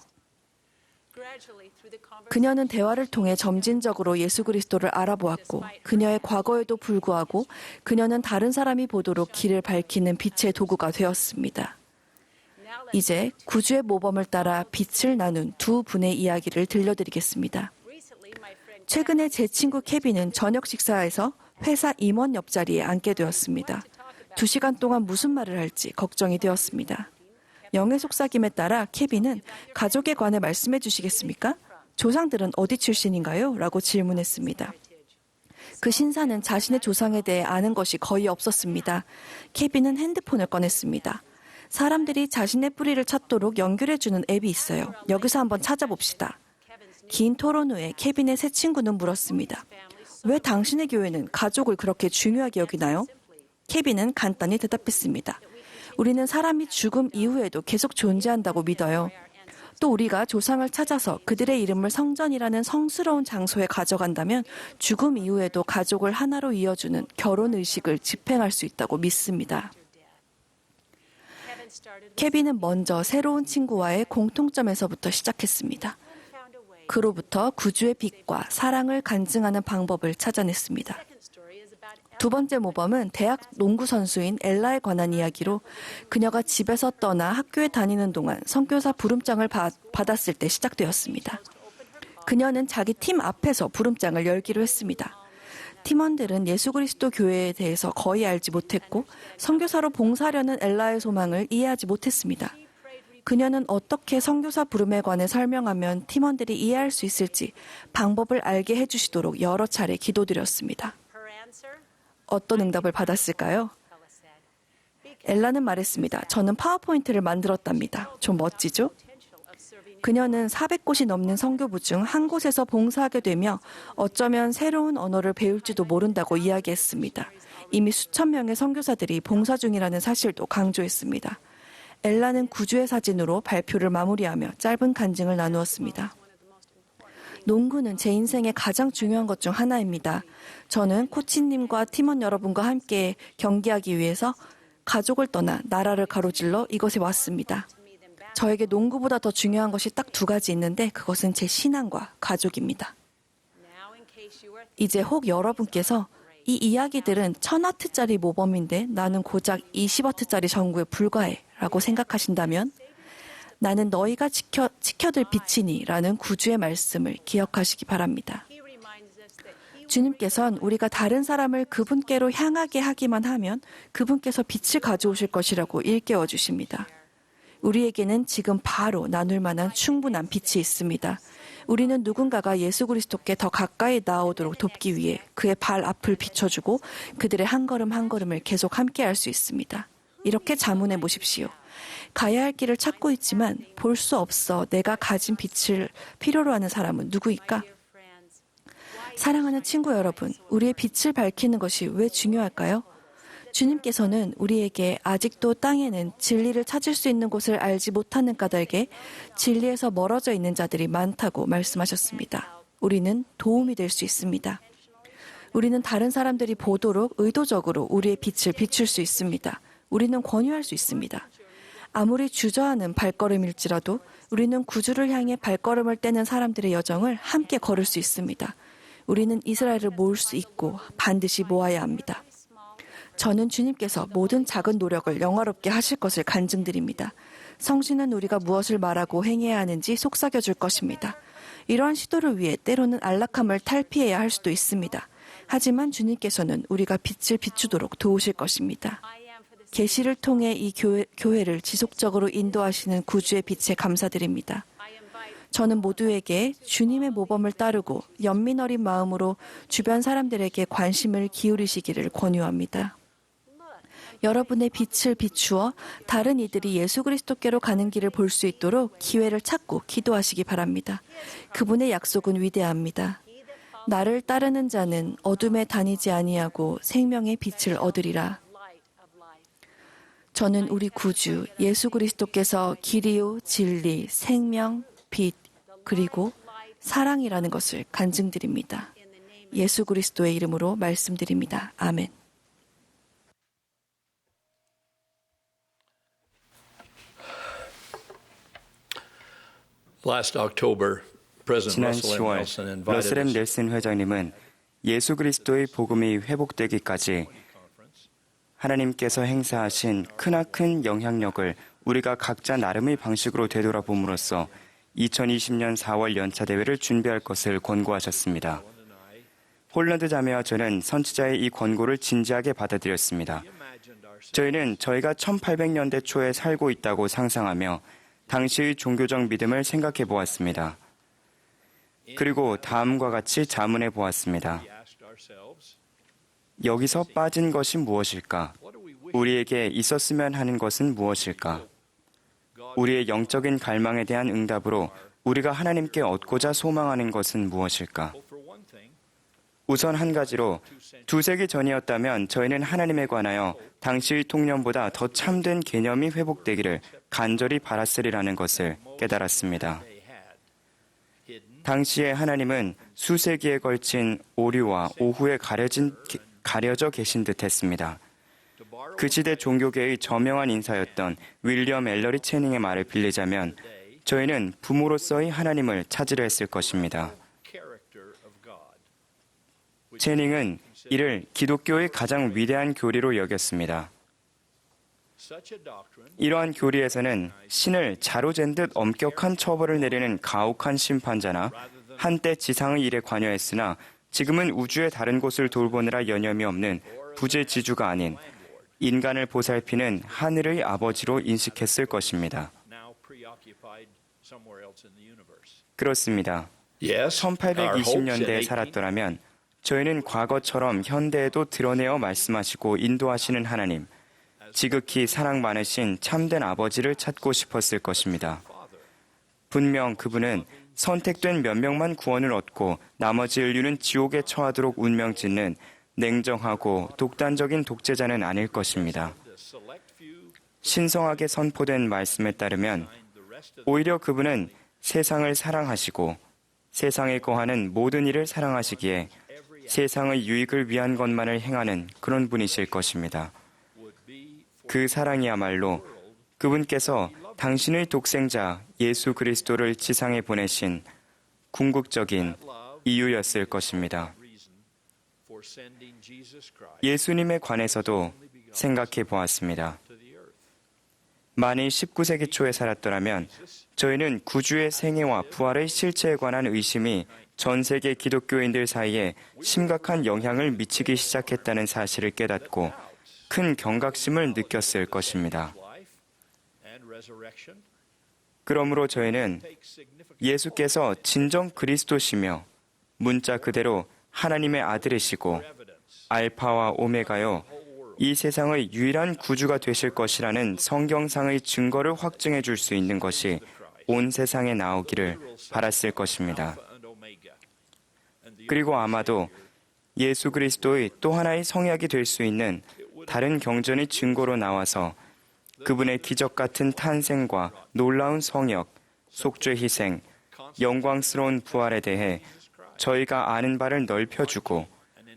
그녀는 대화를 통해 점진적으로 예수 그리스도를 알아보았고 그녀의 과거에도 불구하고 그녀는 다른 사람이 보도록 길을 밝히는 빛의 도구가 되었습니다. 이제 구주의 모범을 따라 빛을 나눈 두 분의 이야기를 들려드리겠습니다. 최근에 제 친구 케빈은 저녁 식사에서 회사 임원 옆자리에 앉게 되었습니다. 2시간 동안 무슨 말을 할지 걱정이 되었습니다. 영의 속삭임에 따라 케빈은 가족에 관해 말씀해 주시겠습니까? 조상들은 어디 출신인가요? 라고 질문했습니다. 그 신사는 자신의 조상에 대해 아는 것이 거의 없었습니다. 케빈은 핸드폰을 꺼냈습니다. 사람들이 자신의 뿌리를 찾도록 연결해주는 앱이 있어요. 여기서 한번 찾아봅시다. 긴 토론 후에 케빈의 새 친구는 물었습니다. 왜 당신의 교회는 가족을 그렇게 중요하게 여기나요? 케빈은 간단히 대답했습니다. 우리는 사람이 죽음 이후에도 계속 존재한다고 믿어요. 또 우리가 조상을 찾아서 그들의 이름을 성전이라는 성스러운 장소에 가져간다면 죽음 이후에도 가족을 하나로 이어주는 결혼 의식을 집행할 수 있다고 믿습니다. 케빈은 먼저 새로운 친구와의 공통점에서부터 시작했습니다. 그로부터 구주의 빛과 사랑을 간증하는 방법을 찾아냈습니다. 두 번째 모범은 대학 농구 선수인 엘라에 관한 이야기로 그녀가 집에서 떠나 학교에 다니는 동안 선교사 부름장을 받았을 때 시작되었습니다. 그녀는 자기 팀 앞에서 부름장을 열기로 했습니다. 팀원들은 예수 그리스도 교회에 대해서 거의 알지 못했고 선교사로 봉사하려는 엘라의 소망을 이해하지 못했습니다. 그녀는 어떻게 선교사 부름에 관해 설명하면 팀원들이 이해할 수 있을지 방법을 알게 해주시도록 여러 차례 기도드렸습니다. 어떤 응답을 받았을까요? 엘라는 말했습니다. 저는 파워포인트를 만들었답니다. 좀 멋지죠? 그녀는 400곳이 넘는 선교부 중 한 곳에서 봉사하게 되며 어쩌면 새로운 언어를 배울지도 모른다고 이야기했습니다. 이미 수천 명의 선교사들이 봉사 중이라는 사실도 강조했습니다. 엘라는 구주의 사진으로 발표를 마무리하며 짧은 간증을 나누었습니다. 농구는 제 인생의 가장 중요한 것 중 하나입니다. 저는 코치님과 팀원 여러분과 함께 경기하기 위해서 가족을 떠나 나라를 가로질러 이곳에 왔습니다. 저에게 농구보다 더 중요한 것이 딱 두 가지 있는데 그것은 제 신앙과 가족입니다. 이제 혹 여러분께서 이 이야기들은 1000와트짜리 모범인데 나는 고작 20와트짜리 전구에 불과해 라고 생각하신다면 나는 너희가 지켜들 빛이니 라는 구주의 말씀을 기억하시기 바랍니다. 주님께서는 우리가 다른 사람을 그분께로 향하게 하기만 하면 그분께서 빛을 가져오실 것이라고 일깨워 주십니다. 우리에게는 지금 바로 나눌 만한 충분한 빛이 있습니다. 우리는 누군가가 예수 그리스도께 더 가까이 나아오도록 돕기 위해 그의 발 앞을 비춰주고 그들의 한 걸음 한 걸음을 계속 함께 할 수 있습니다. 이렇게 자문해 보십시오. 가야 할 길을 찾고 있지만 볼 수 없어 내가 가진 빛을 필요로 하는 사람은 누구일까? 사랑하는 친구 여러분, 우리의 빛을 밝히는 것이 왜 중요할까요? 주님께서는 우리에게 아직도 땅에는 진리를 찾을 수 있는 곳을 알지 못하는 까닭에 진리에서 멀어져 있는 자들이 많다고 말씀하셨습니다. 우리는 도움이 될 수 있습니다. 우리는 다른 사람들이 보도록 의도적으로 우리의 빛을 비출 수 있습니다. 우리는 권유할 수 있습니다. 아무리 주저하는 발걸음일지라도 우리는 구주를 향해 발걸음을 떼는 사람들의 여정을 함께 걸을 수 있습니다. 우리는 이스라엘을 모을 수 있고 반드시 모아야 합니다. 저는 주님께서 모든 작은 노력을 영화롭게 하실 것을 간증드립니다. 성신은 우리가 무엇을 말하고 행해야 하는지 속삭여 줄 것입니다. 이러한 시도를 위해 때로는 안락함을 탈피해야 할 수도 있습니다. 하지만 주님께서는 우리가 빛을 비추도록 도우실 것입니다. 계시를 통해 이 교회를 지속적으로 인도하시는 구주의 빛에 감사드립니다. 저는 모두에게 주님의 모범을 따르고 연민 어린 마음으로 주변 사람들에게 관심을 기울이시기를 권유합니다. 여러분의 빛을 비추어 다른 이들이 예수 그리스도께로 가는 길을 볼 수 있도록 기회를 찾고 기도하시기 바랍니다. 그분의 약속은 위대합니다. 나를 따르는 자는 어둠에 다니지 아니하고 생명의 빛을 얻으리라. 저는 우리 구주 예수 그리스도께서 길이요 진리, 생명, 빛, 그리고 사랑이라는 것을 간증드립니다. 예수 그리스도의 이름으로 말씀드립니다. 아멘. Last October, President 지난 Russell M. 10월 Nelson invited 러셀 M. us 넬슨 회장님은 예수 그리스도의 복음이 회복되기까지 하나님께서 행사하신 크나큰 영향력을 우리가 각자 나름의 방식으로 되돌아봄으로써 2020년 4월 연차 대회를 준비할 것을 권고하셨습니다. 홀란드 자매와 저는 선지자의 이 권고를 진지하게 받아들였습니다. 저희는 저희가 1800년대 초에 살고 있다고 상상하며 당시의 종교적 믿음을 생각해 보았습니다. 그리고 다음과 같이 자문해 보았습니다. 여기서 빠진 것이 무엇일까? 우리에게 있었으면 하는 것은 무엇일까? 우리의 영적인 갈망에 대한 응답으로 우리가 하나님께 얻고자 소망하는 것은 무엇일까? 우선 한 가지로 2세기 전이었다면 저희는 하나님에 관하여 당시의 통념보다 더 참된 개념이 회복되기를 간절히 바랐으리라는 것을 깨달았습니다. 당시에 하나님은 수세기에 걸친 오류와 오후에 가려져 계신 듯했습니다. 그 시대 종교계의 저명한 인사였던 윌리엄 엘러리 채닝의 말을 빌리자면 저희는 부모로서의 하나님을 찾으려 했을 것입니다. 채닝은 이를 기독교의 가장 위대한 교리로 여겼습니다. 이러한 교리에서는 신을 자로잰 듯 엄격한 처벌을 내리는 가혹한 심판자나 한때 지상의 일에 관여했으나 지금은 우주의 다른 곳을 돌보느라 여념이 없는 부재지주가 아닌 인간을 보살피는 하늘의 아버지로 인식했을 것입니다. 그렇습니다. 1820년대에 살았더라면 저희는 과거처럼 현대에도 드러내어 말씀하시고 인도하시는 하나님, 지극히 사랑 많으신 참된 아버지를 찾고 싶었을 것입니다. 분명 그분은 선택된 몇 명만 구원을 얻고 나머지 인류는 지옥에 처하도록 운명짓는 냉정하고 독단적인 독재자는 아닐 것입니다. 신성하게 선포된 말씀에 따르면 오히려 그분은 세상을 사랑하시고 세상에 거하는 모든 일을 사랑하시기에 세상의 유익을 위한 것만을 행하는 그런 분이실 것입니다. 그 사랑이야말로 그분께서 당신의 독생자 예수 그리스도를 지상에 보내신 궁극적인 이유였을 것입니다. 예수님에 관해서도 생각해 보았습니다. 만일 19세기 초에 살았더라면 저희는 구주의 생애와 부활의 실체에 관한 의심이 전 세계 기독교인들 사이에 심각한 영향을 미치기 시작했다는 사실을 깨닫고 큰 경각심을 느꼈을 것입니다. 그러므로 저희는 예수께서 진정 그리스도시며 문자 그대로 하나님의 아들이시고 알파와 오메가요 이 세상의 유일한 구주가 되실 것이라는 성경상의 증거를 확증해 줄 수 있는 것이 온 세상에 나오기를 바랐을 것입니다. 그리고 아마도 예수 그리스도의 또 하나의 성약이 될 수 있는 다른 경전의 증거로 나와서 그분의 기적 같은 탄생과 놀라운 성역, 속죄 희생, 영광스러운 부활에 대해 저희가 아는 바를 넓혀주고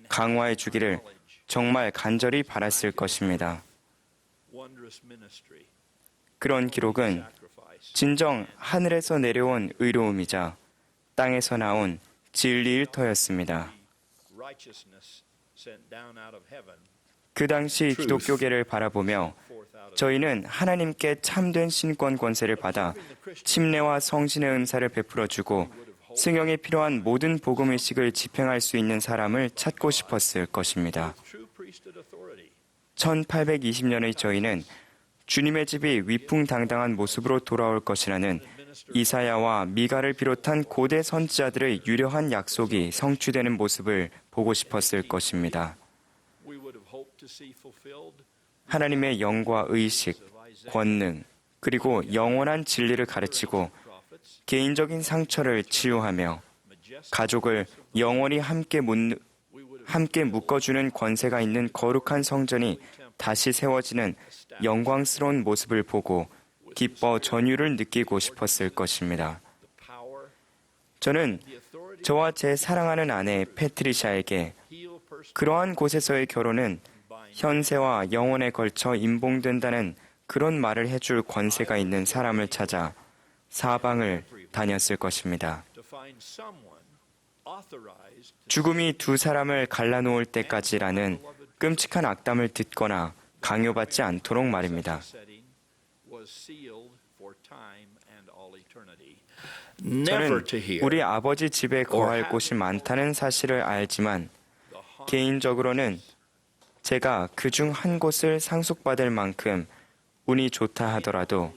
강화해 주기를 정말 간절히 바랐을 것입니다. 그런 기록은 진정 하늘에서 내려온 의로움이자 땅에서 나온 진리일 터였습니다. 그 당시 기독교계를 바라보며 저희는 하나님께 참된 신권 권세를 받아 침례와 성신의 은사를 베풀어주고 승용에 필요한 모든 복음의식을 집행할 수 있는 사람을 찾고 싶었을 것입니다. 1820년의 저희는 주님의 집이 위풍당당한 모습으로 돌아올 것이라는 이사야와 미가를 비롯한 고대 선지자들의 유려한 약속이 성취되는 모습을 보고 싶었을 것입니다. 하나님의 영과 의식, 권능, 그리고 영원한 진리를 가르치고 개인적인 상처를 치유하며 가족을 영원히 함께 묶어주는 권세가 있는 거룩한 성전이 다시 세워지는 영광스러운 모습을 보고 기뻐 전율을 느끼고 싶었을 것입니다. 저는 저와 제 사랑하는 아내 패트리샤에게 그러한 곳에서의 결혼은 현세와 영원에 걸쳐 임봉된다는 그런 말을 해줄 권세가 있는 사람을 찾아 사방을 다녔을 것입니다. 죽음이 두 사람을 갈라놓을 때까지라는 끔찍한 악담을 듣거나 강요받지 않도록 말입니다. 저는 우리 아버지 집에 거할 곳이 많다는 사실을 알지만 개인적으로는 제가 그중 한 곳을 상속받을 만큼 운이 좋다 하더라도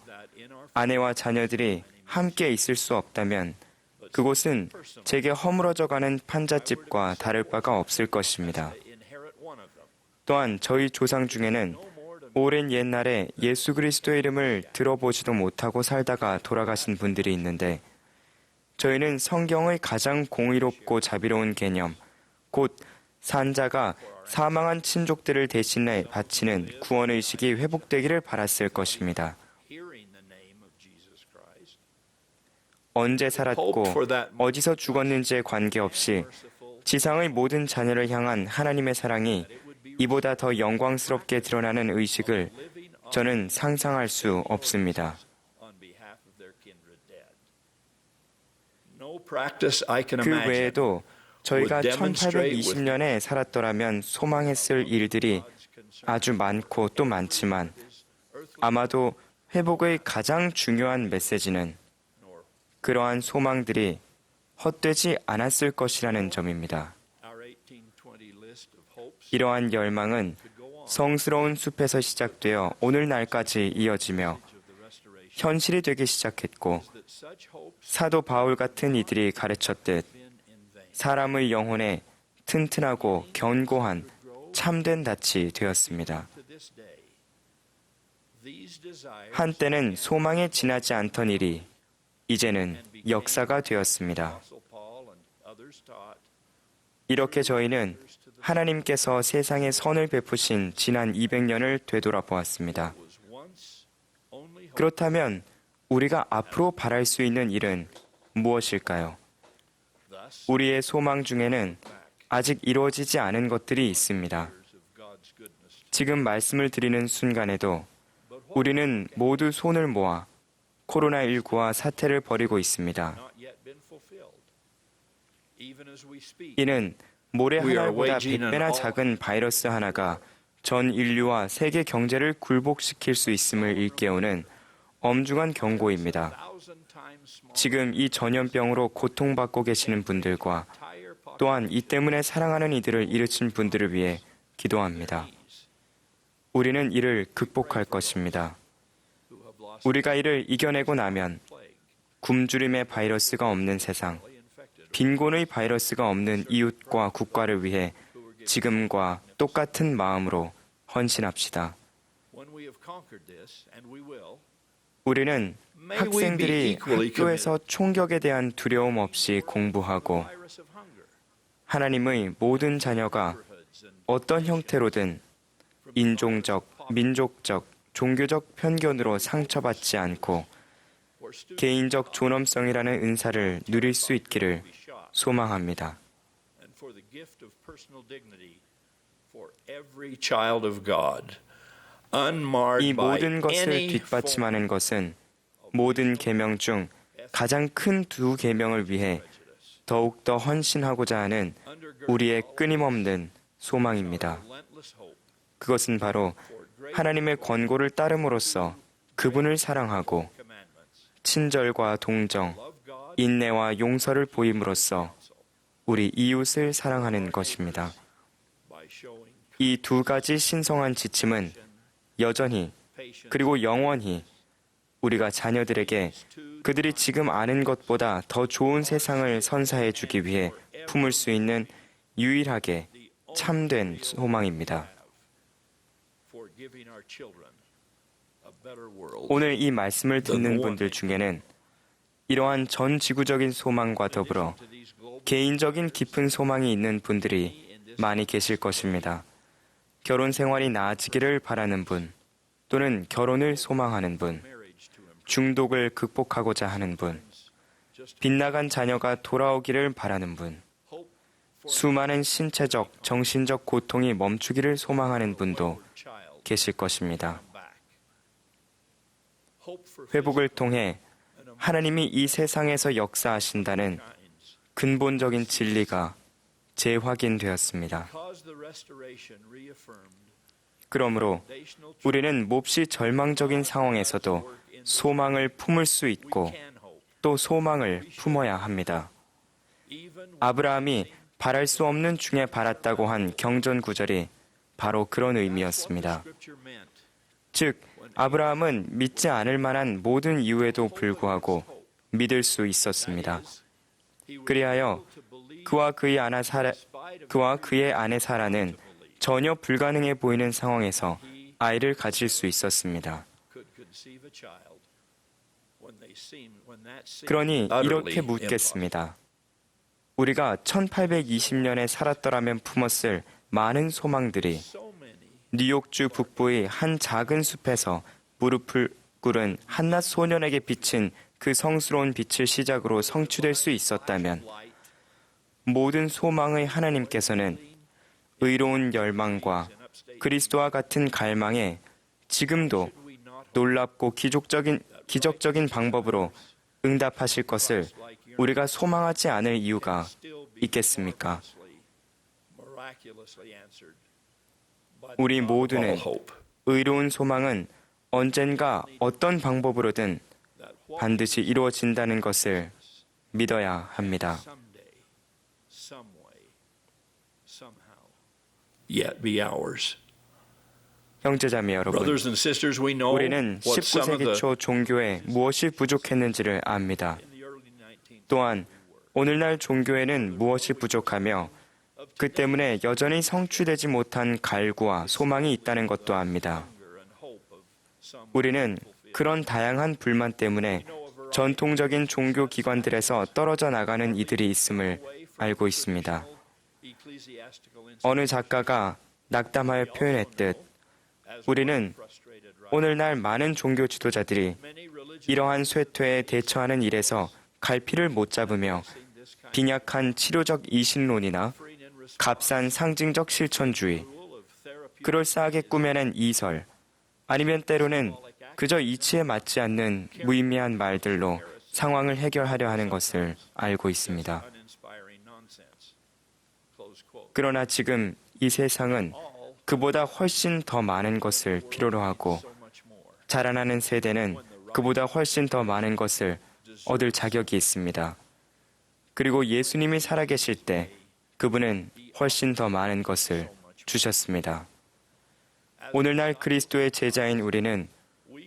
아내와 자녀들이 함께 있을 수 없다면 그곳은 제게 허물어져가는 판잣집과 다를 바가 없을 것입니다. 또한 저희 조상 중에는 오랜 옛날에 예수 그리스도의 이름을 들어보지도 못하고 살다가 돌아가신 분들이 있는데 저희는 성경의 가장 공의롭고 자비로운 개념, 곧 산자가 사망한 친족들을 대신해 바치는 구원의식이 회복되기를 바랐을 것입니다. 언제 살았고 어디서 죽었는지에 관계없이 지상의 모든 자녀를 향한 하나님의 사랑이 이보다 더 영광스럽게 드러나는 의식을 저는 상상할 수 없습니다. 그 외에도 저희가 1820년에 살았더라면 소망했을 일들이 아주 많고 또 많지만 아마도 회복의 가장 중요한 메시지는 그러한 소망들이 헛되지 않았을 것이라는 점입니다. 이러한 열망은 성스러운 숲에서 시작되어 오늘날까지 이어지며 현실이 되기 시작했고 사도 바울 같은 이들이 가르쳤듯 사람의 영혼에 튼튼하고 견고한 참된 닻이 되었습니다. 한때는 소망에 지나지 않던 일이 이제는 역사가 되었습니다. 이렇게 저희는 하나님께서 세상에 선을 베푸신 지난 200년을 되돌아보았습니다. 그렇다면 우리가 앞으로 바랄 수 있는 일은 무엇일까요? 우리의 소망 중에는 아직 이루어지지 않은 것들이 있습니다. 지금 말씀을 드리는 순간에도 우리는 모두 손을 모아 코로나19와 사태를 벌이고 있습니다. 이는 모래 하나보다 100배나 작은 바이러스 하나가 전 인류와 세계 경제를 굴복시킬 수 있음을 일깨우는 엄중한 경고입니다. 지금 이 전염병으로 고통받고 계시는 분들과 또한 이 때문에 사랑하는 이들을 잃으신 분들을 위해 기도합니다. 우리는 이를 극복할 것입니다. 우리가 이를 이겨내고 나면 굶주림의 바이러스가 없는 세상, 빈곤의 바이러스가 없는 이웃과 국가를 위해 지금과 똑같은 마음으로 헌신합시다. 우리는 학생들이 학교에서 총격에 대한 두려움 없이 공부하고 하나님의 모든 자녀가 어떤 형태로든 인종적, 민족적, 종교적 편견으로 상처받지 않고 개인적 존엄성이라는 은사를 누릴 수 있기를 소망합니다. 이 모든 것을 뒷받침하는 것은 모든 계명 중 가장 큰 두 계명을 위해 더욱더 헌신하고자 하는 우리의 끊임없는 소망입니다. 그것은 바로 하나님의 권고를 따름으로써 그분을 사랑하고 친절과 동정, 인내와 용서를 보임으로써 우리 이웃을 사랑하는 것입니다. 이 두 가지 신성한 지침은 여전히 그리고 영원히 우리가 자녀들에게 그들이 지금 아는 것보다 더 좋은 세상을 선사해 주기 위해 품을 수 있는 유일하게 참된 소망입니다. 오늘 이 말씀을 듣는 분들 중에는 이러한 전 지구적인 소망과 더불어 개인적인 깊은 소망이 있는 분들이 많이 계실 것입니다. 결혼 생활이 나아지기를 바라는 분, 또는 결혼을 소망하는 분, 중독을 극복하고자 하는 분, 빗나간 자녀가 돌아오기를 바라는 분, 수많은 신체적, 정신적 고통이 멈추기를 소망하는 분도 계실 것입니다. 회복을 통해 하나님이 이 세상에서 역사하신다는 근본적인 진리가 재확인되었습니다. 그러므로 우리는 몹시 절망적인 상황에서도 소망을 품을 수 있고 또 소망을 품어야 합니다. 아브라함이 바랄 수 없는 중에 바랐다고 한 경전 구절이 바로 그런 의미였습니다. 즉, 아브라함은 믿지 않을 만한 모든 이유에도 불구하고 믿을 수 있었습니다. 그리하여 그와 그의 아내 사라는 전혀 불가능해 보이는 상황에서 아이를 가질 수 있었습니다. 그러니 이렇게 묻겠습니다. 우리가 1820년에 살았더라면 품었을 많은 소망들이 뉴욕주 북부의 한 작은 숲에서 무릎을 꿇은 한낱 소년에게 비친 그 성스러운 빛을 시작으로 성취될 수 있었다면 모든 소망의 하나님께서는 의로운 열망과 그리스도와 같은 갈망에 지금도 놀랍고 기적적인 방법으로 응답하실 것을 우리가 소망하지 않을 이유가 있겠습니까? 우리 모두는 의로운 소망은 언젠가 어떤 방법으로든 반드시 이루어진다는 것을 믿어야 합니다. 형제자매 여러분, 우리는 19세기 초 종교에 무엇이 부족했는지를 압니다. 또한 오늘날 종교에는 무엇이 부족하며 그 때문에 여전히 성취되지 못한 갈구와 소망이 있다는 것도 압니다. 우리는 그런 다양한 불만 때문에 전통적인 종교 기관들에서 떨어져 나가는 이들이 있음을 알고 있습니다. 어느 작가가 낙담하여 표현했듯 우리는 오늘날 많은 종교 지도자들이 이러한 쇠퇴에 대처하는 일에서 갈피를 못 잡으며 빈약한 치료적 이신론이나 값싼 상징적 실천주의, 그럴싸하게 꾸며낸 이설, 아니면 때로는 그저 이치에 맞지 않는 무의미한 말들로 상황을 해결하려 하는 것을 알고 있습니다. 그러나 지금 이 세상은 그보다 훨씬 더 많은 것을 필요로 하고 자라나는 세대는 그보다 훨씬 더 많은 것을 얻을 자격이 있습니다. 그리고 예수님이 살아계실 때 그분은 훨씬 더 많은 것을 주셨습니다. 오늘날 그리스도의 제자인 우리는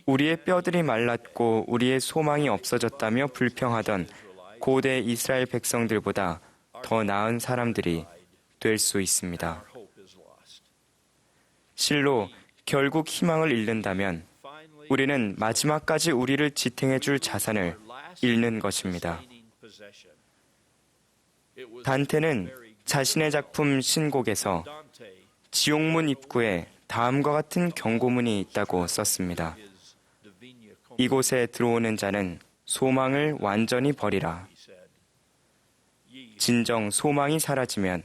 우리의 뼈들이 말랐고 우리의 소망이 없어졌다며 불평하던 고대 이스라엘 백성들보다 더 나은 사람들이 될 수 있습니다. 실로 결국 희망을 잃는다면 우리는 마지막까지 우리를 지탱해 줄 자산을 잃는 것입니다. 단테는 자신의 작품 신곡에서 지옥문 입구에 다음과 같은 경고문이 있다고 썼습니다. 이곳에 들어오는 자는 소망을 완전히 버리라. 진정 소망이 사라지면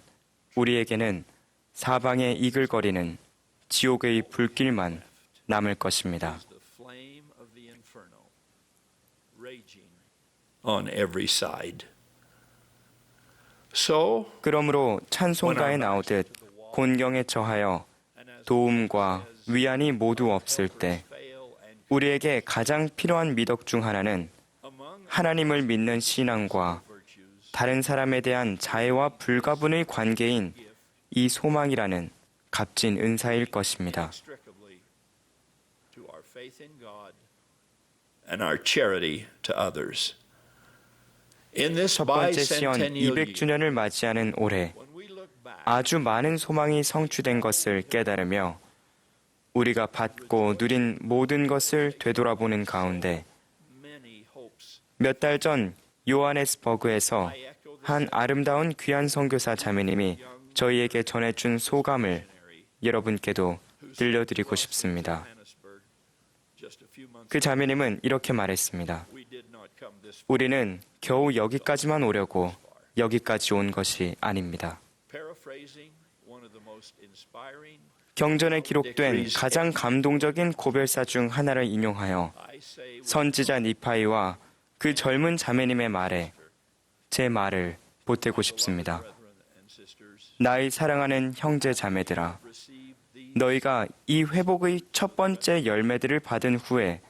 우리에게는 사방에 이글거리는 지옥의 불길만 남을 것입니다. 그러므로 찬송가에 나오듯 곤경에 처하여 도움과 위안이 모두 없을 때 우리에게 가장 필요한 미덕 중 하나는 하나님을 믿는 신앙과 다른 사람에 대한 자애와 불가분의 관계인 이 소망이라는 값진 은사일 것입니다. 첫 번째 시연 200주년을 맞이하는 올해 아주 많은 소망이 성취된 것을 깨달으며 우리가 받고 누린 모든 것을 되돌아보는 가운데 몇 달 전 요하네스버그에서 한 아름다운 귀한 선교사 자매님이 저희에게 전해준 소감을 여러분께도 들려드리고 싶습니다. 그 자매님은 이렇게 말했습니다. 우리는 겨우 여기까지만 오려고 여기까지 온 것이 아닙니다. 경전에 기록된 가장 감동적인 고별사 중 하나를 인용하여 선지자 니파이와 그 젊은 자매님의 말에 제 말을 보태고 싶습니다. 나의 사랑하는 형제 자매들아, 너희가 이 회복의 첫 번째 열매들을 받은 후에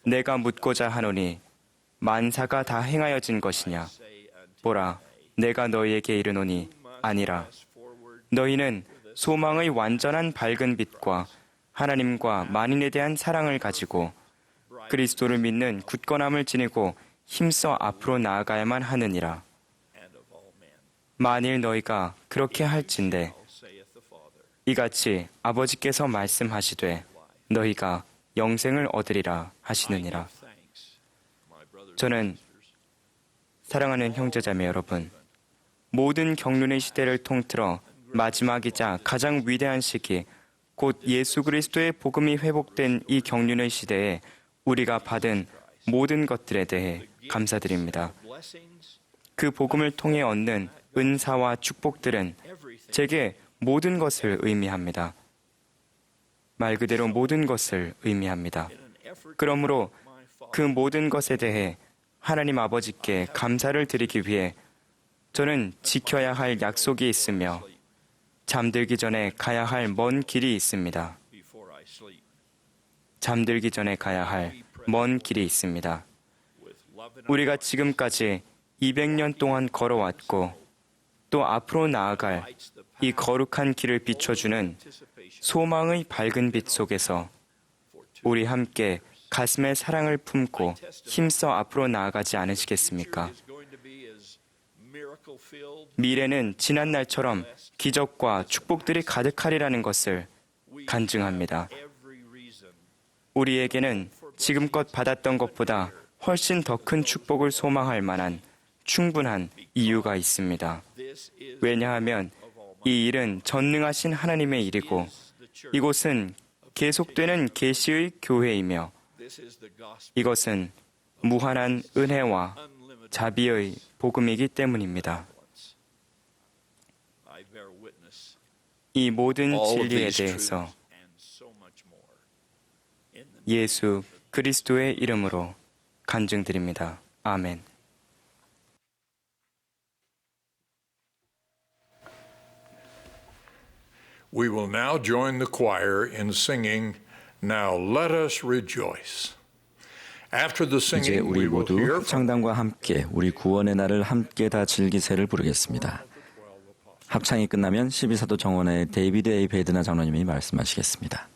내가 묻고자 하노니 만사가 다 행하여진 것이냐? 보라, 내가 너희에게 이르노니 아니라. 너희는 소망의 완전한 밝은 빛과 하나님과 만인에 대한 사랑을 가지고 그리스도를 믿는 굳건함을 지니고 힘써 앞으로 나아가야만 하느니라. 만일 너희가 그렇게 할진대 이같이 아버지께서 말씀하시되 너희가 영생을 얻으리라 하시느니라. 저는 사랑하는 형제자매 여러분, 모든 경륜의 시대를 통틀어 마지막이자 가장 위대한 시기, 곧 예수 그리스도의 복음이 회복된 이 경륜의 시대에 우리가 받은 모든 것들에 대해 감사드립니다. 그 복음을 통해 얻는 은사와 축복들은 제게 모든 것을 의미합니다. 말 그대로 모든 것을 의미합니다. 그러므로 그 모든 것에 대해 하나님 아버지께 감사를 드리기 위해 저는 지켜야 할 약속이 있으며 잠들기 전에 가야 할 먼 길이 있습니다. 잠들기 전에 가야 할 먼 길이 있습니다. 우리가 지금까지 200년 동안 걸어왔고 또 앞으로 나아갈 이 거룩한 길을 비춰주는 소망의 밝은 빛 속에서 우리 함께 가슴에 사랑을 품고 힘써 앞으로 나아가지 않으시겠습니까? 미래는 지난 날처럼 기적과 축복들이 가득하리라는 것을 간증합니다. 우리에게는 지금껏 받았던 것보다 훨씬 더 큰 축복을 소망할 만한 충분한 이유가 있습니다. 왜냐하면 이 일은 전능하신 하나님의 일이고 이곳은 계속되는 계시의 교회이며 이것은 무한한 은혜와 자비의 복음이기 때문입니다. 이 모든 진리에 대해서 예수 그리스도의 이름으로 간증드립니다. 아멘. We will now join the choir in singing Now Let Us Rejoice. After the 이제 singing, 우리 we will 모두 hear from 합창단과 함께 우리 구원의 날을 함께 다 즐기세를 부르겠습니다. 합창이 끝나면 12사도 정원의 데이비드 A. 베드나 장로님이 말씀하시겠습니다.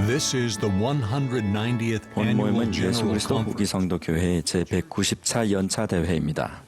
This is the 190th 본 annual 모임은 예수 General 그리스도 Conference. 후기 성도 교회 제194 연차 대회입니다.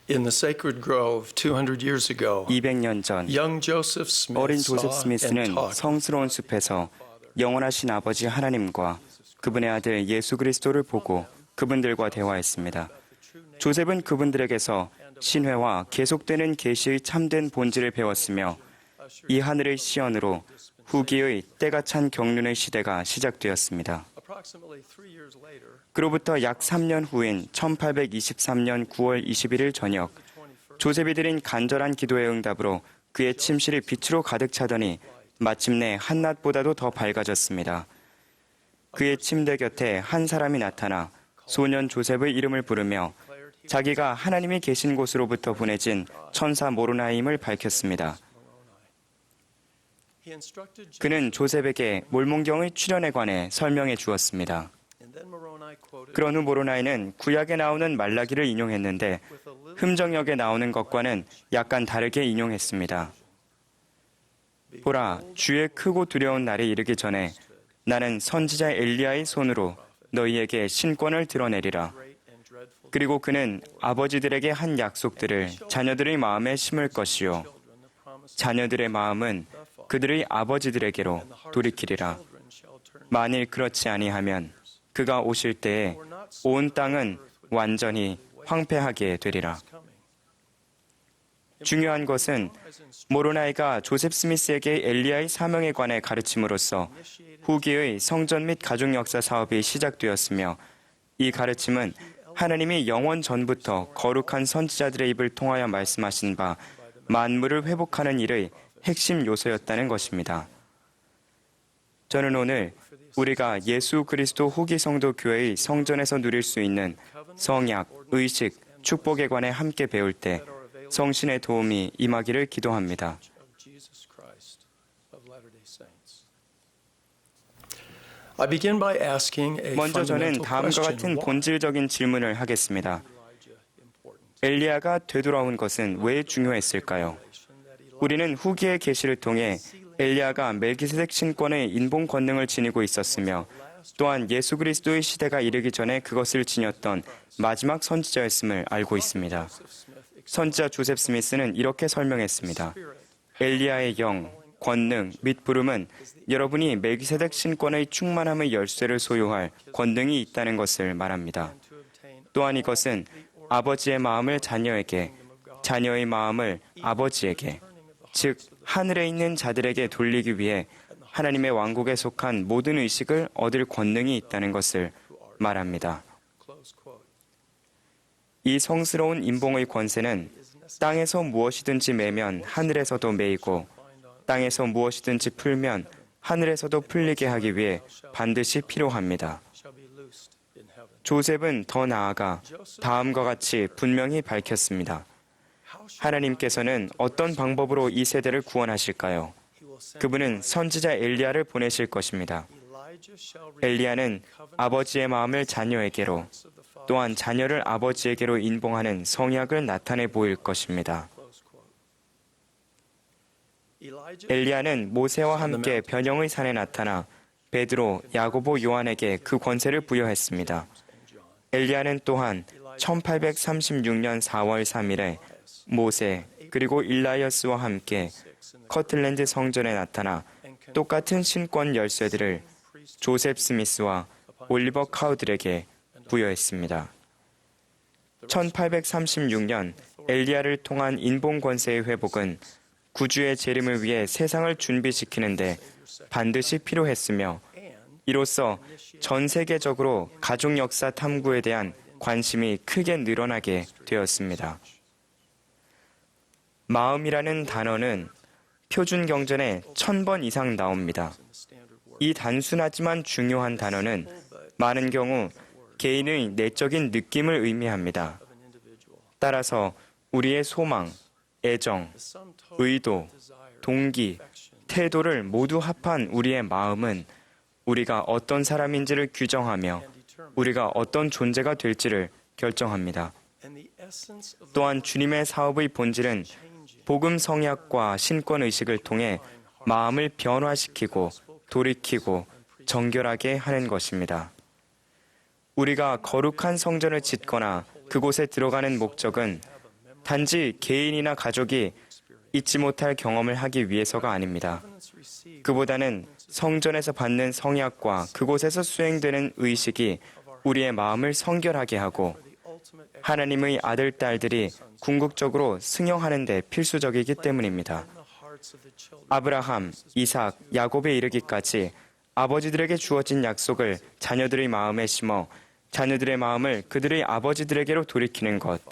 In the sacred grove 200 years ago, 200년 전 young Joseph Smith 어린 saw 조셉 and 스미스는 talked 성스러운 숲에서 영원하신 아버지 하나님과 그분의 아들 예수 그리스도를 보고 그분들과 대화했습니다. 조셉은 그분들에게서 신회와 계속되는 계시의 참된 본질을 배웠으며 이 하늘의 시연으로 후기의 때가 찬 경륜의 시대가 시작되었습니다. approximately 3 years later. 그로부터 약 3년 후인 1823년 9월 21일 저녁, 조셉이 드린 간절한 기도의 응답으로 그의 침실이 빛으로 가득 차더니 마침내 한낮보다도 더 밝아졌습니다. 그의 침대 곁에 한 사람이 나타나 소년 조셉의 이름을 부르며 자기가 하나님이 계신 곳으로부터 보내진 천사 모로나임을 밝혔습니다. He instructed Joseph, 그는 조셉에게 몰몬경의 출현에 관해 설명해 주었습니다. and then Moroni quoted 그런 후 모로나이는 구약에 나오는 말라기를 인용했는데 흠정역에 나오는 것과는 약간 다르게 인용했습니다. 보라, 주의 크고 두려운 날이 이르기 전에 나는 선지자 엘리야의 손으로 너희에게 신권을 드러내리라. great and dreadful 그리고 그는 아버지들에게 한 약속들을 자녀들의 마음에 심을 것이요. children, the promise 자녀들의 마음은 그들의 아버지들에게로 돌이키리라. children shall turn. 만일 그렇지 아니하면 그가 오실 때에 온 땅은 완전히 황폐하게 되리라. 중요한 것은 모로나이가 조셉 스미스에게 엘리야의 사명에 관해 가르침으로써 후기의 성전 및 가족 역사 사업이 시작되었으며 이 가르침은 하나님이 영원 전부터 거룩한 선지자들의 입을 통하여 말씀하신 바 만물을 회복하는 일의 핵심 요소였다는 것입니다. 저는 오늘 우리가 예수 그리스도 후기 성도 교회의 성전에서 누릴 수 있는 성약, 의식, 축복에 관해 함께 배울 때 성신의 도움이 임하기를 기도합니다. of Jesus Christ of Latter-day Saints. I begin by asking a 먼저 저는 fundamental 다음과 question. 같은 Why 본질적인 질문을 하겠습니다. Elijah important? 엘리야가 되돌아온 것은 왜 중요했을까요? 우리는 후기의 계시를 통해 엘리야가 멜기세덱 신권의 인본 권능을 지니고 있었으며 또한 예수 그리스도의 시대가 이르기 전에 그것을 지녔던 마지막 선지자였음을 알고 있습니다. 선지자 조셉 스미스는 이렇게 설명했습니다. 엘리야의 영, 권능 및 부름은 여러분이 멜기세덱 신권의 충만함의 열쇠를 소유할 권능이 있다는 것을 말합니다. 또한 이것은 아버지의 마음을 자녀에게, 자녀의 마음을 아버지에게, 즉 하늘에 있는 자들에게 돌리기 위해 하나님의 왕국에 속한 모든 의식을 얻을 권능이 있다는 것을 말합니다. Close quote. 이 성스러운 인봉의 권세는 땅에서 무엇이든지 매면 하늘에서도 매이고 땅에서 무엇이든지 풀면 하늘에서도 풀리게 하기 위해 반드시 필요합니다. Shall be loosed in heaven. 조셉은 더 나아가 다음과 같이 분명히 밝혔습니다. 하나님께서는 어떤 방법으로 이 세대를 구원하실까요? 그분은 선지자 엘리야를 보내실 것입니다. Elijah shall 엘리야는 아버지의 마음을 자녀에게로, 또한 자녀를 아버지에게로 인봉하는 성약을 나타내 보일 것입니다. close quote. Elijah 엘리야는 모세와 함께 변형의 산에 나타나 베드로, 야고보, 요한에게 그 권세를 부여했습니다. 엘리야는 또한 1836년 4월 3일에 모세 그리고 일라이어스와 함께 커틀랜드 성전에 나타나 똑같은 신권 열쇠들을 조셉 스미스와 올리버 카우들에게 부여했습니다. 1836년 엘리야를 통한 인본 권세의 회복은 구주의 재림을 위해 세상을 준비시키는데 반드시 필요했으며 이로써 전 세계적으로 가족 역사 탐구에 대한 관심이 크게 늘어나게 되었습니다. 마음이라는 단어는 표준 경전에 1000번 이상 나옵니다. 이 단순하지만 중요한 단어는 많은 경우 개인의 내적인 느낌을 의미합니다. 따라서 우리의 소망, 애정, 의도, 동기, 태도를 모두 합한 우리의 마음은 우리가 어떤 사람인지를 규정하며 우리가 어떤 존재가 될지를 결정합니다. 또한 주님의 사업의 본질은 복음 성약과 신권 의식을 통해 마음을 변화시키고 돌이키고 정결하게 하는 것입니다. 우리가 거룩한 성전을 짓거나 그곳에 들어가는 목적은 단지 개인이나 가족이 잊지 못할 경험을 하기 위해서가 아닙니다. 그보다는 성전에서 받는 성약과 그곳에서 수행되는 의식이 우리의 마음을 성결하게 하고 하나님의 아들, 딸들이 궁극적으로 승용하는 데 필수적이기 때문입니다. 아브라함, 이삭, 야곱에 이르기까지 아버지들에게 주어진 약속을 자녀들의 마음에 심어 자녀들의 마음을 그들의 아버지들에게로 돌이키는 것,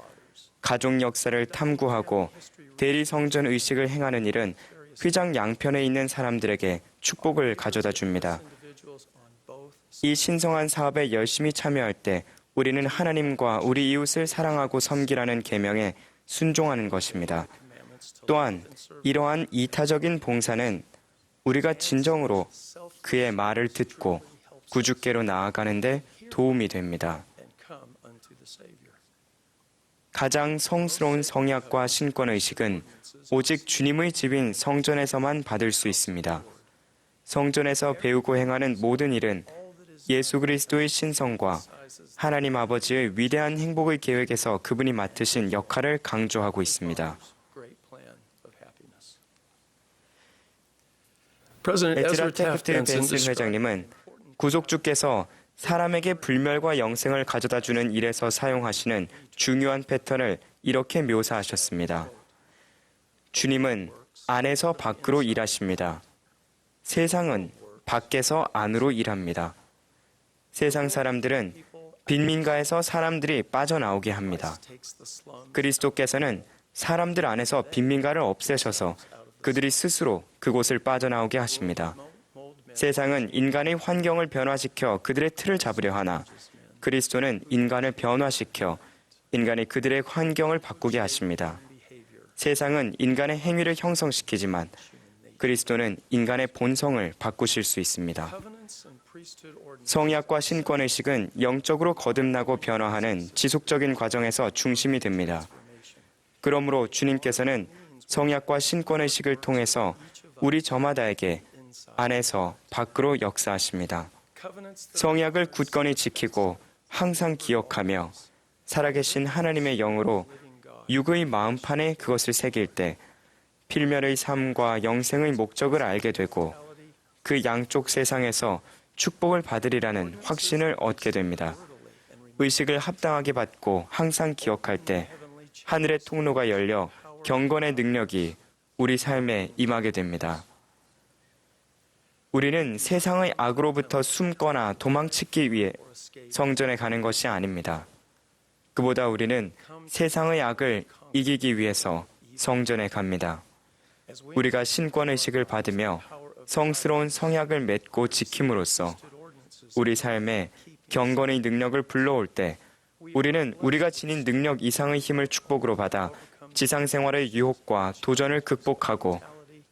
가족 역사를 탐구하고 대리 성전 의식을 행하는 일은 휘장 양편에 있는 사람들에게 축복을 가져다 줍니다. 이 신성한 사업에 열심히 참여할 때 우리는 하나님과 우리 이웃을 사랑하고 섬기라는 계명에 순종하는 것입니다. 또한 이러한 이타적인 봉사는 우리가 진정으로 그의 말을 듣고 구주께로 나아가는 데 도움이 됩니다. 가장 성스러운 성약과 신권의식은 오직 주님의 집인 성전에서만 받을 수 있습니다. 성전에서 배우고 행하는 모든 일은 예수 그리스도의 신성과 하나님 아버지의 위대한 행복의 계획에서 그분이 맡으신 역할을 강조하고 있습니다. 에즈라 테프트 벤슨 회장님은 구속주께서 사람에게 불멸과 영생을 가져다주는 일에서 사용하시는 중요한 패턴을 이렇게 묘사하셨습니다. 주님은 안에서 밖으로 일하십니다. 세상은 밖에서 안으로 일합니다. 세상 사람들은 빈민가에서 사람들이 빠져나오게 합니다. 그리스도께서는 사람들 안에서 빈민가를 없애셔서 그들이 스스로 그곳을 빠져나오게 하십니다. 세상은 인간의 환경을 변화시켜 그들의 틀을 잡으려 하나 그리스도는 인간을 변화시켜 인간이 그들의 환경을 바꾸게 하십니다. 세상은 인간의 행위를 형성시키지만 그리스도는 인간의 본성을 바꾸실 수 있습니다. 성약과 신권의식은 영적으로 거듭나고 변화하는 지속적인 과정에서 중심이 됩니다. 그러므로 주님께서는 성약과 신권의식을 통해서 우리 저마다에게 안에서 밖으로 역사하십니다. 성약을 굳건히 지키고 항상 기억하며 살아계신 하나님의 영으로 육의 마음판에 그것을 새길 때 필멸의 삶과 영생의 목적을 알게 되고 그 양쪽 세상에서 축복을 받으리라는 확신을 얻게 됩니다. 의식을 합당하게 받고 항상 기억할 때 하늘의 통로가 열려 경건의 능력이 우리 삶에 임하게 됩니다. 우리는 세상의 악으로부터 숨거나 도망치기 위해 성전에 가는 것이 아닙니다. 그보다 우리는 세상의 악을 이기기 위해서 성전에 갑니다. 우리가 신권의식을 받으며 성스러운 성약을 맺고 지킴으로써 우리 삶에 경건의 능력을 불러올 때 우리는 우리가 지닌 능력 이상의 힘을 축복으로 받아 지상생활의 유혹과 도전을 극복하고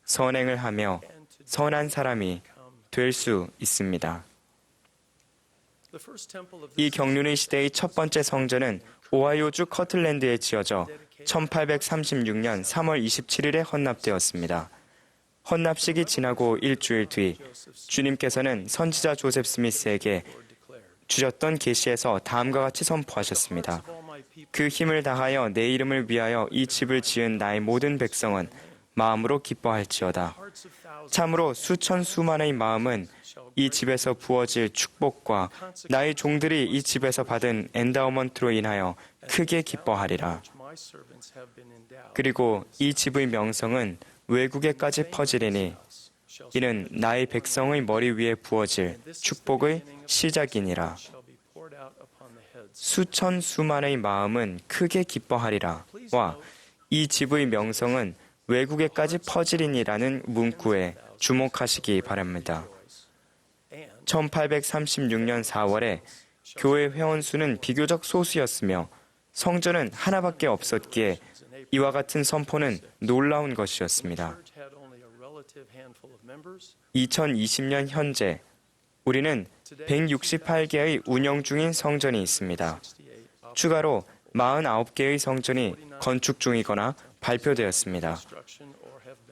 선행을 하며 선한 사람이 될 수 있습니다. 이 경륜의 시대의 첫 번째 성전은 오하이오주 커틀랜드에 지어져 1836년 3월 27일에 헌납되었습니다. 헌납식이 지나고 일주일 뒤 주님께서는 선지자 조셉 스미스에게 주셨던 계시에서 다음과 같이 선포하셨습니다. 그 힘을 다하여 내 이름을 위하여 이 집을 지은 나의 모든 백성은 마음으로 기뻐할지어다. 참으로 수천 수만의 마음은 이 집에서 부어질 축복과 나의 종들이 이 집에서 받은 엔다우먼트로 인하여 크게 기뻐하리라. 그리고 이 집의 명성은 외국에까지 퍼지리니 이는 나의 백성의 머리 위에 부어질 축복의 시작이니라. 수천 수만의 마음은 크게 기뻐하리라. 와, 이 집의 명성은 외국에까지 퍼지리니라는 문구에 주목하시기 바랍니다. 1836년 4월에 교회 회원수는 비교적 소수였으며 성전은 하나밖에 없었기에 이와 같은 선포는 놀라운 것이었습니다. 2020년 현재 우리는 168개의 운영 중인 성전이 있습니다. 추가로 49개의 성전이 건축 중이거나 발표되었습니다.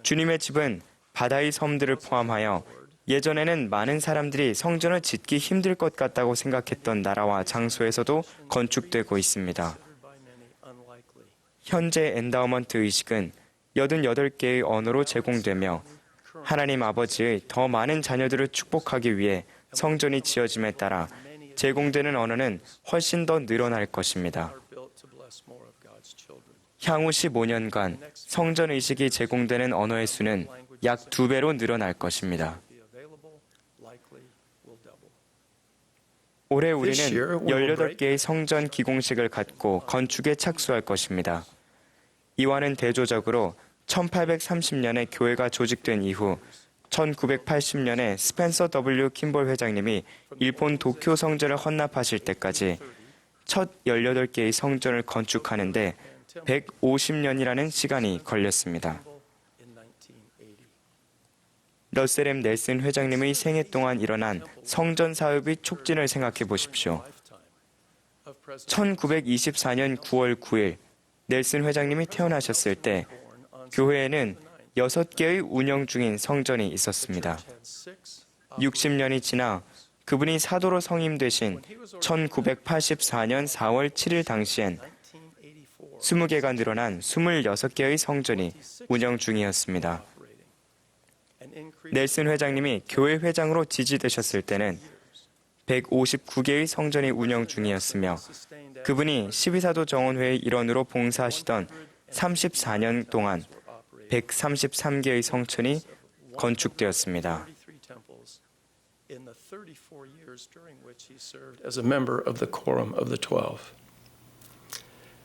주님의 집은 바다의 섬들을 포함하여 예전에는 많은 사람들이 성전을 짓기 힘들 것 같다고 생각했던 나라와 장소에서도 건축되고 있습니다. 현재 엔다우먼트 의식은 88개의 언어로 제공되며 하나님 아버지의 더 많은 자녀들을 축복하기 위해 성전이 지어짐에 따라 제공되는 언어는 훨씬 더 늘어날 것입니다. 향후 15년간 성전 의식이 제공되는 언어의 수는 약 2배로 늘어날 것입니다. 올해 우리는 18개의 성전 기공식을 갖고 건축에 착수할 것입니다. 이와는 대조적으로 1830년에 교회가 조직된 이후 1980년에 스펜서 W. 킴볼 회장님이 일본 도쿄 성전을 헌납하실 때까지 첫 18개의 성전을 건축하는데 150년이라는 시간이 걸렸습니다. 러셀 M. 넬슨 회장님의 생애 동안 일어난 성전 사업의 촉진을 생각해 보십시오. 1924년 9월 9일 넬슨 회장님이 태어나셨을 때 교회에는 6개의 운영 중인 성전이 있었습니다. 60년이 지나 그분이 사도로 성임되신 1984년 4월 7일 당시엔 20개가 늘어난 26개의 성전이 운영 중이었습니다. 넬슨 회장님이 교회 회장으로 지지되셨을 때는 159개의 성전이 운영 중이었으며 그분이 12사도 정원회의 일원으로 봉사하시던 34년 동안 133개의 성전이 건축되었습니다. As a member of the Quorum of the 12.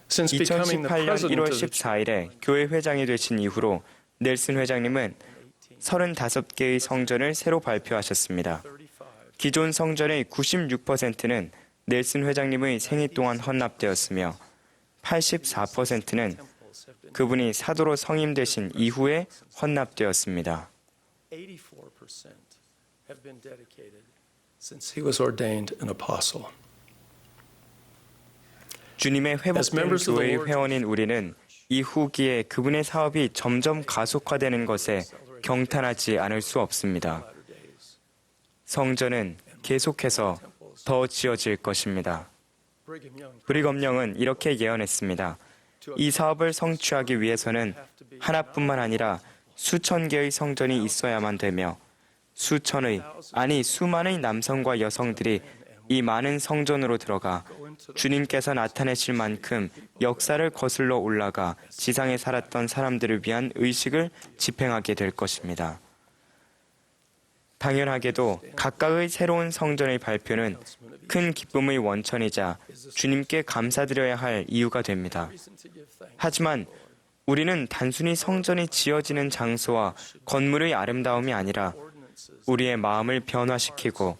2018년 1월 14일에 교회 회장이 되신 이후로 넬슨 회장님은 35개의 성전을 새로 발표하셨습니다. 기존 성전의 96%는 넬슨 회장님의 생애 동안 헌납되었으며 84%는 그분이 사도로 성임되신 이후에 헌납되었습니다. 84% have been dedicated since he was ordained an apostle. 주님의 회복된 교회의 회원인 우리는 이 후기에 그분의 사업이 점점 가속화되는 것에 경탄하지 않을 수 없습니다. 성전은 계속해서 더 지어질 것입니다. 브리검 영은 이렇게 예언했습니다. 이 사업을 성취하기 위해서는 하나뿐만 아니라 수천 개의 성전이 있어야만 되며 수천의, 아니 수만의 남성과 여성들이 이 많은 성전으로 들어가 주님께서 나타내실 만큼 역사를 거슬러 올라가 지상에 살았던 사람들을 위한 의식을 집행하게 될 것입니다. 당연하게도 각각의 새로운 성전의 발표는 큰 기쁨의 원천이자 주님께 감사드려야 할 이유가 됩니다. 하지만 우리는 단순히 성전이 지어지는 장소와 건물의 아름다움이 아니라 우리의 마음을 변화시키고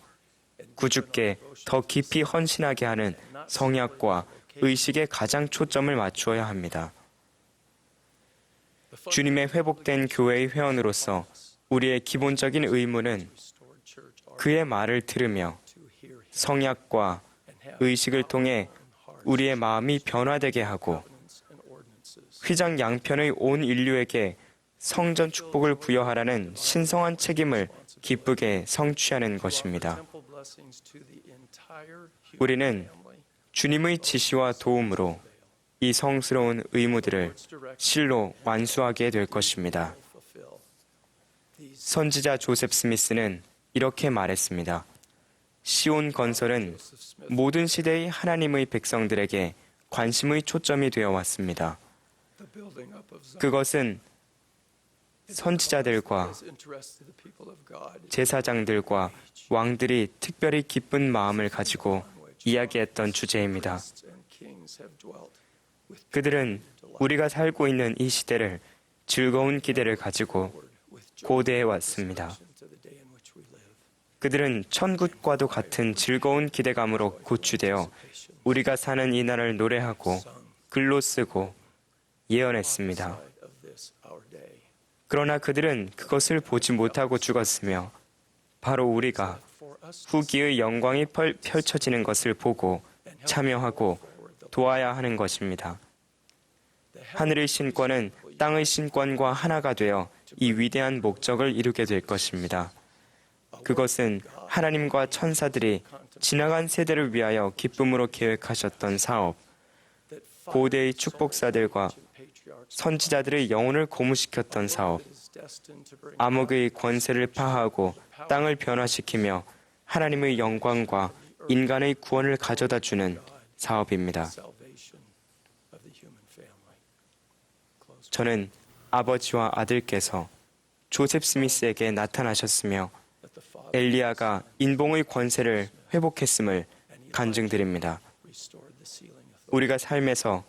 구주께 더 깊이 헌신하게 하는 성약과 의식에 가장 초점을 맞추어야 합니다. 주님의 회복된 교회의 회원으로서 우리의 기본적인 의무는 그의 말을 들으며 성약과 의식을 통해 우리의 마음이 변화되게 하고 휘장 양편의 온 인류에게 성전 축복을 부여하라는 신성한 책임을 기쁘게 성취하는 것입니다. 우리는 주님의 지시와 도움으로 이 성스러운 의무들을 실로 완수하게 될 것입니다. 선지자 조셉 스미스는 이렇게 말했습니다. 시온 건설은 모든 시대의 하나님의 백성들에게 관심의 초점이 되어 왔습니다. 그것은 선지자들과 제사장들과 왕들이 특별히 기쁜 마음을 가지고 이야기했던 주제입니다. 그들은 우리가 살고 있는 이 시대를 즐거운 기대를 가지고 고대해 왔습니다. 그들은 천국과도 같은 즐거운 기대감으로 고취되어 우리가 사는 이 날을 노래하고 글로 쓰고 예언했습니다. 그러나 그들은 그것을 보지 못하고 죽었으며 바로 우리가 후기의 영광이 펼쳐지는 것을 보고 참여하고 도와야 하는 것입니다. 하늘의 신권은 땅의 신권과 하나가 되어 이 위대한 목적을 이루게 될 것입니다. 그것은 하나님과 천사들이 지나간 세대를 위하여 기쁨으로 계획하셨던 사업, 고대의 축복사들과 선지자들의 영혼을 고무시켰던 사업, 암흑의 권세를 파하고 땅을 변화시키며 하나님의 영광과 인간의 구원을 가져다 주는 사업입니다. 저는 아버지와 아들께서 조셉 스미스에게 나타나셨으며 엘리야가 인봉의 권세를 회복했음을 간증드립니다. 우리가 삶에서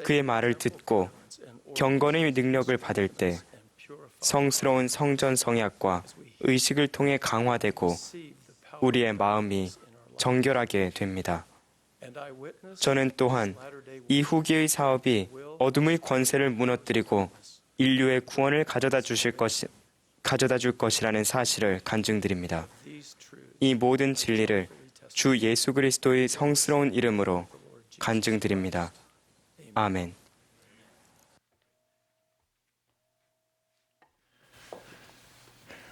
그의 말을 듣고 경건의 능력을 받을 때 성스러운 성전 성약과 의식을 통해 강화되고 우리의 마음이 정결하게 됩니다. 저는 또한 이 후기의 사업이 어둠의 권세를 무너뜨리고 인류의 구원을 가져다 줄 것이라는 사실을 간증드립니다. 이 모든 진리를 주 예수 그리스도의 성스러운 이름으로 간증드립니다. 아멘.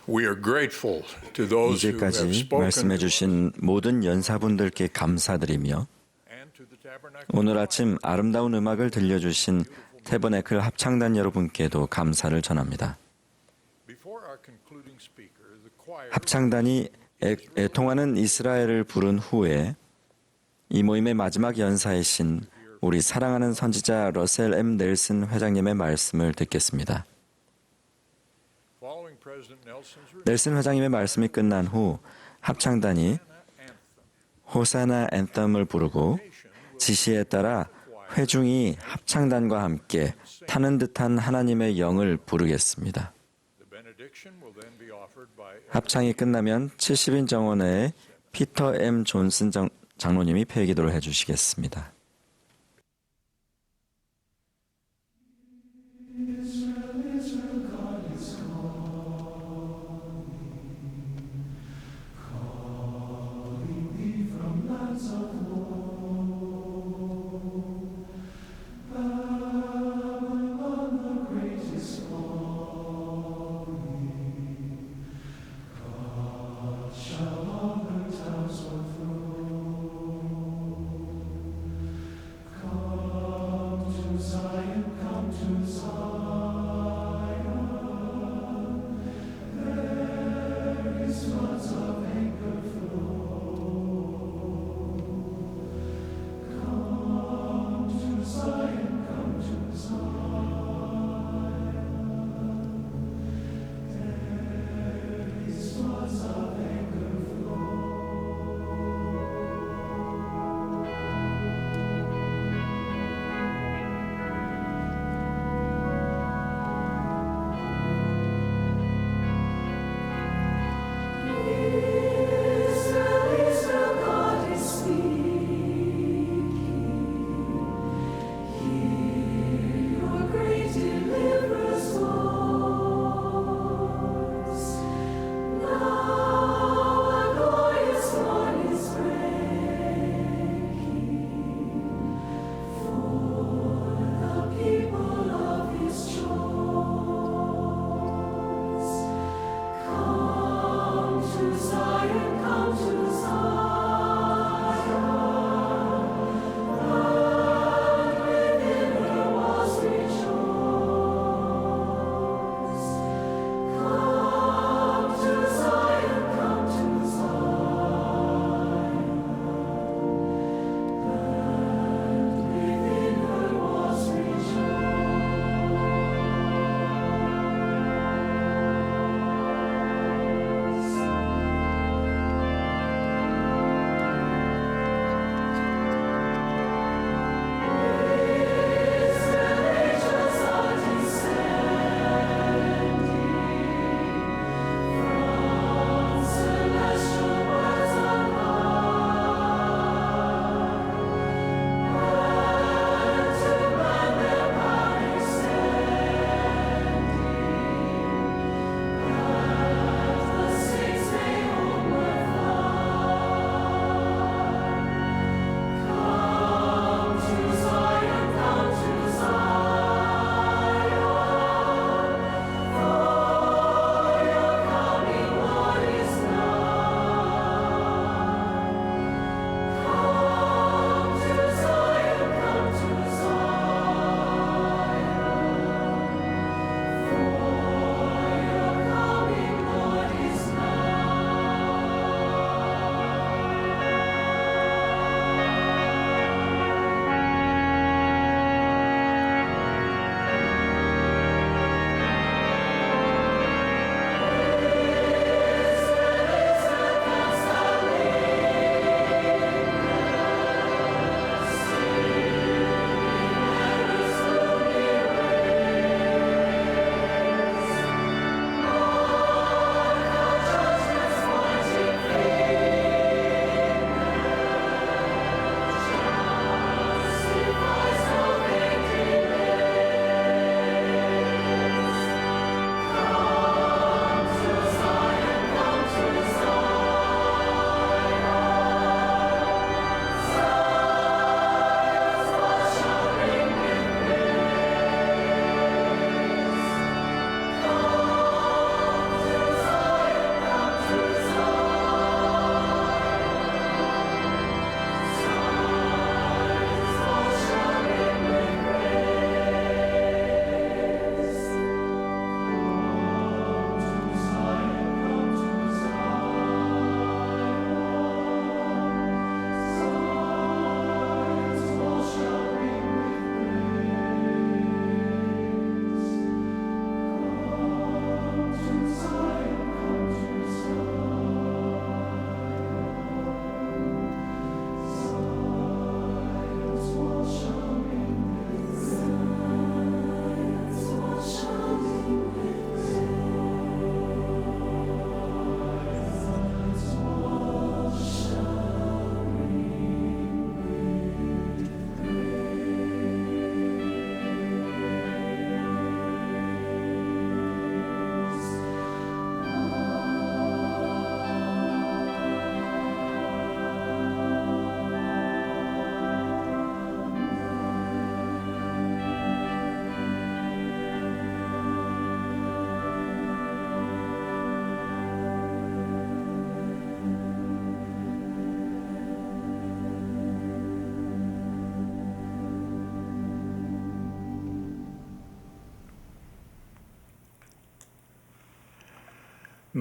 We are grateful to those who have 이제까지 spoken 말씀해 주신 모든 연사분들께 감사드리며 and to the tabernacle. 오늘 아침 아름다운 음악을 들려주신 태버네클 합창단 여러분께도 감사를 전합니다. Before our concluding speaker, the choir 합창단이 애통하는 이스라엘을 부른 후에 이 모임의 마지막 연사이신 우리 사랑하는 선지자 러셀 M. 넬슨 회장님의 말씀을 듣겠습니다. following President Nelson's 넬슨 회장님의 말씀이 끝난 후 합창단이 호사나 앤썸을 부르고 지시에 따라 회중이 합창단과 함께 타는 듯한 하나님의 영을 부르겠습니다. the benediction will then be offered by 합창이 끝나면 70인 정원회의 피터 M. 존슨 장로님이 폐기도를 해주시겠습니다.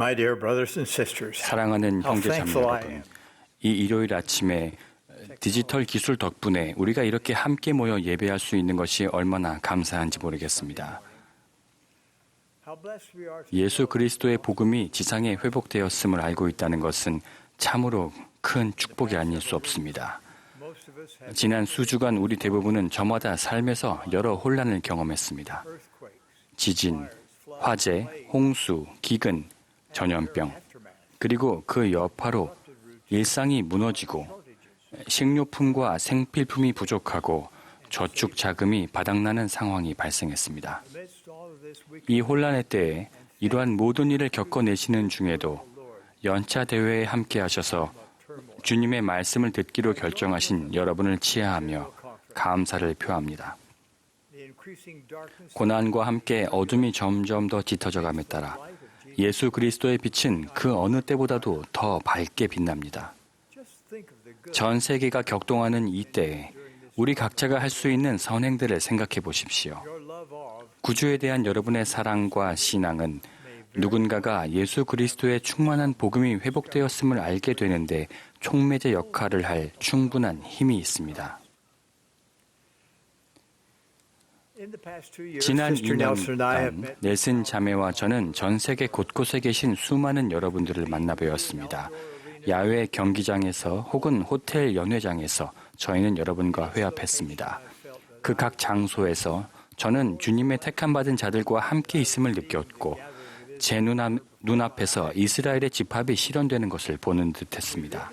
My dear brothers and sisters, 사랑하는 how 형제 자매 thankful I 여러분, am 이 일요일 아침에 디지털 기술 덕분에 우리가 이렇게 함께 모여 예배할 수 있는 것이 얼마나 감사한지 모르겠습니다. how blessed we are to 예수 그리스도의 복음이 지상에 회복되었음을 알고 있다는 것은 참으로 큰 축복이 아닐 수 없습니다. most of us have 지난 수주간 우리 대부분은 저마다 삶에서 여러 혼란을 경험했습니다. earthquakes, 지진, 화재, 홍수, 기근, 전염병, 그리고 그 여파로 일상이 무너지고 식료품과 생필품이 부족하고 저축 자금이 바닥나는 상황이 발생했습니다. amidst all of this we 이 혼란의 때에 이러한 모든 일을 겪어내시는 중에도 연차 대회에 함께 하셔서 주님의 말씀을 듣기로 결정하신 여러분을 치하하며 감사를 표합니다. the increasing darkness 고난과 함께 어둠이 점점 더 짙어져 감에 따라 예수 그리스도의 빛은 그 어느 때보다도 더 밝게 빛납니다. just think of the good 전 세계가 격동하는 이 때에 우리 각자가 할 수 있는 선행들을 생각해 보십시오. your love of 구주에 대한 여러분의 사랑과 신앙은 누군가가 예수 그리스도의 충만한 복음이 회복되었음을 알게 되는데 촉매제 역할을 할 충분한 힘이 있습니다. in the past 2 years 지난 Sister Nelson and I have 2년간 met 넬슨 자매와 저는 전 세계 곳곳에 계신 수많은 여러분들을 만나 뵈었습니다. 야외 경기장에서 혹은 호텔 연회장에서 저희는 여러분과 회합했습니다. 그 각 장소에서 저는 주님의 택함받은 자들과 함께 있음을 느꼈고 제 눈앞에서 이스라엘의 집합이 실현되는 것을 보는 듯했습니다.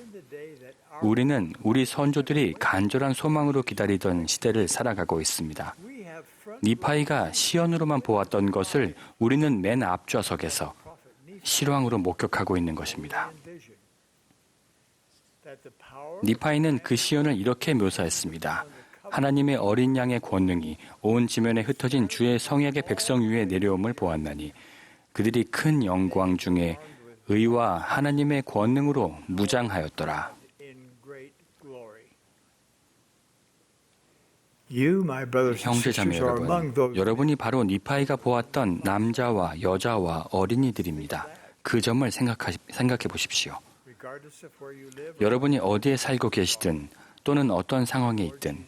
우리는 우리 선조들이 간절한 소망으로 기다리던 시대를 살아가고 있습니다. 니파이가 시연으로만 보았던 것을 우리는 맨 앞좌석에서 실황으로 목격하고 있는 것입니다. 니파이는 그 시연을 이렇게 묘사했습니다. 하나님의 어린 양의 권능이 온 지면에 흩어진 주의 성약의 백성 위에 내려옴을 보았나니 그들이 큰 영광 중에 의와 하나님의 권능으로 무장하였더라. in great glory. You, my brothers and 형제자매 sisters, are among those 여러분이 바로 니파이가 보았던 남자와 여자와 어린이들입니다. 그 점을 생각해 보십시오. regardless of where you live 여러분이 어디에 살고 계시든 또는 어떤 상황에 있든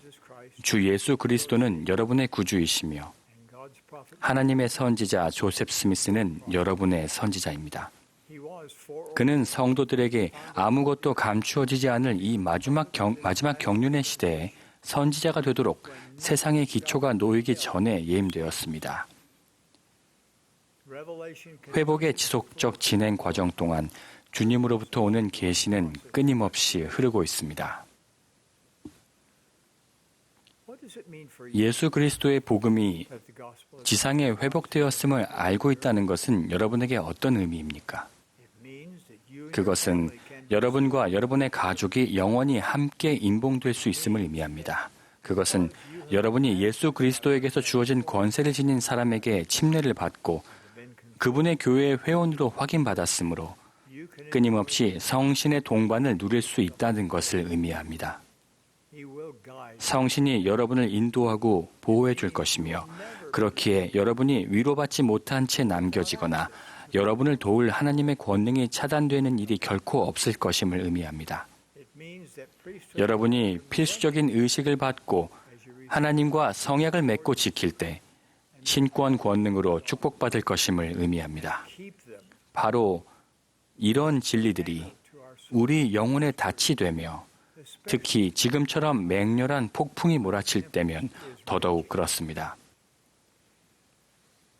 주 예수 그리스도는 여러분의 구주이시며 and God's prophet. 하나님의 선지자 조셉 스미스는 여러분의 선지자입니다. He was for 그는 성도들에게 아무것도 감추어지지 않을 이 마지막 경륜의 시대에 선지자가 되도록 세상의 기초가 놓이기 전에 예임되었습니다. revelation 회복의 지속적 진행 과정 동안 주님으로부터 오는 계시는 끊임없이 흐르고 있습니다. what does it mean for you 예수 그리스도의 복음이 that the gospel 지상에 회복되었음을 알고 있다는 것은 여러분에게 어떤 의미입니까? it means that you and your 그것은 family can 여러분과 여러분의 가족이 영원히 함께 임봉될 수 있음을 의미합니다. 그것은 여러분이 예수 그리스도에게서 주어진 권세를 지닌 사람에게 침례를 받고 그분의 교회의 회원으로 확인받았으므로 you can 끊임없이 성신의 동반을 누릴 수 있다는 것을 의미합니다. he will guide 성신이 여러분을 인도하고 보호해 줄 것이며 그렇기에 여러분이 위로받지 못한 채 남겨지거나 여러분을 도울 하나님의 권능이 차단되는 일이 결코 없을 것임을 의미합니다. it means that priesthood 여러분이 필수적인 의식을 받고 하나님과 성약을 맺고 지킬 때 신권 권능으로 축복받을 것임을 의미합니다. keep them 바로 이런 진리들이 우리 영혼의 닻이 되며 특히 지금처럼 맹렬한 폭풍이 몰아칠 때면 더더욱 그렇습니다.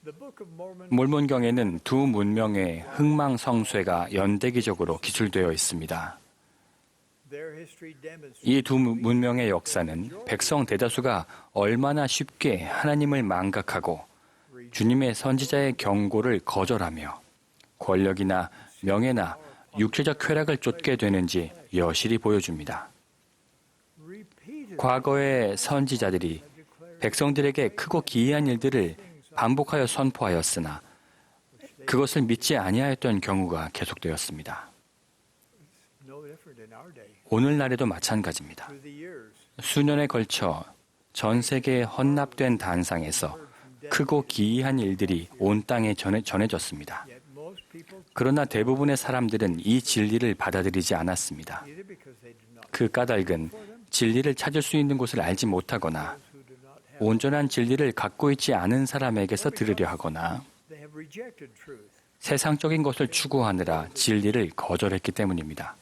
the book of Mormon 몰몬경에는 두 문명의 흥망성쇠가 연대기적으로 기술되어 있습니다. their history demonstrates 이 두 문명의 역사는 백성 대다수가 얼마나 쉽게 하나님을 망각하고 주님의 선지자의 경고를 거절하며 권력이나 명예나 육체적 쾌락을 쫓게 되는지 여실히 보여줍니다. repeated 과거의 선지자들이 백성들에게 크고 기이한 일들을 반복하여 선포하였으나 그것을 믿지 아니하였던 경우가 계속되었습니다. no different in our day 오늘날에도 마찬가지입니다. through the years 수년에 걸쳐 전 세계에 헌납된 단상에서 크고 기이한 일들이 온 땅에 전해졌습니다. yet most 그러나 대부분의 사람들은 이 진리를 받아들이지 않았습니다. 그 까닭은 진리를 찾을 수 있는 곳을 알지 못하거나 온전한 진리를 갖고 있지 않은 사람에게서 들으려 하거나 세상적인 것을 추구하느라 진리를 거절했기 때문입니다.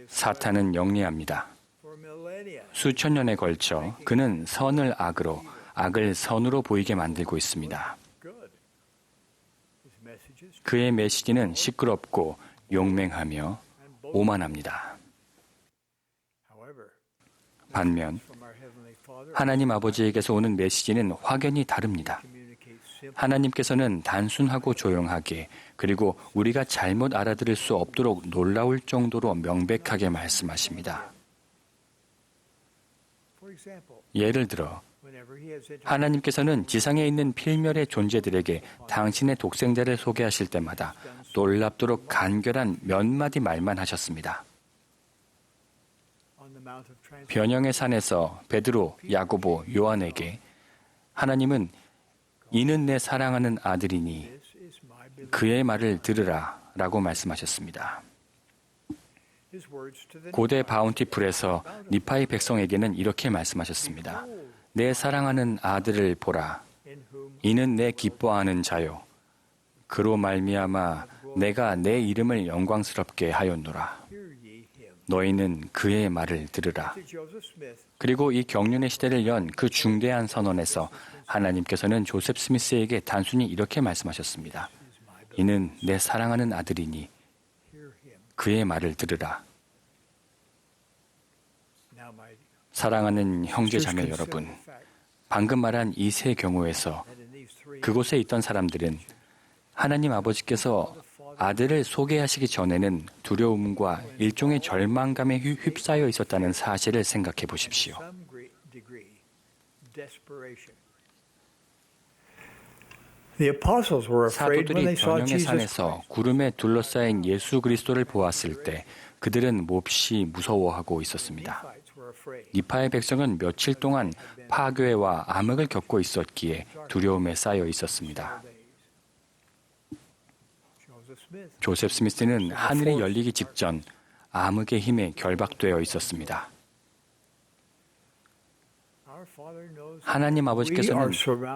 사탄은 영리합니다. 수천 년에 걸쳐 그는 선을 악으로, 악을 선으로 보이게 만들고 있습니다. 그의 메시지는 시끄럽고 용맹하며 오만합니다. 반면 하나님 아버지에게서 오는 메시지는 확연히 다릅니다. 하나님께서는 단순하고 조용하게, 그리고 우리가 잘못 알아들을 수 없도록 놀라울 정도로 명백하게 말씀하십니다. 예를 들어 하나님께서는 지상에 있는 필멸의 존재들에게 당신의 독생자를 소개하실 때마다 놀랍도록 간결한 몇 마디 말만 하셨습니다. 변형의 산에서 베드로, 야고보, 요한에게 하나님은 이는 내 사랑하는 아들이니 그의 말을 들으라 라고 말씀하셨습니다. 고대 바운티풀에서 니파이 백성에게는 이렇게 말씀하셨습니다. 내 사랑하는 아들을 보라. 이는 내 기뻐하는 자요. 그로 말미암아 내가 내 이름을 영광스럽게 하였노라. 너희는 그의 말을 들으라. 그리고 이 경륜의 시대를 연 그 중대한 선언에서 하나님께서는 조셉 스미스에게 단순히 이렇게 말씀하셨습니다. 이는 내 사랑하는 아들이니 그의 말을 들으라. 사랑하는 형제 자매 여러분, 방금 말한 이 세 경우에서 그곳에 있던 사람들은 하나님 아버지께서 아들을 소개하시기 전에는 두려움과 일종의 절망감에 휩싸여 있었다는 사실을 생각해 보십시오. 사도들이 변형의 산에서 구름에 둘러싸인 예수 그리스도를 보았을 때 그들은 몹시 무서워하고 있었습니다. 니파의 백성은 며칠 동안 파괴와 암흑을 겪고 있었기에 두려움에 쌓여 있었습니다. 조셉 스미스는 하늘이 열리기 직전 암흑의 힘에 결박되어 있었습니다. 하나님 아버지께서는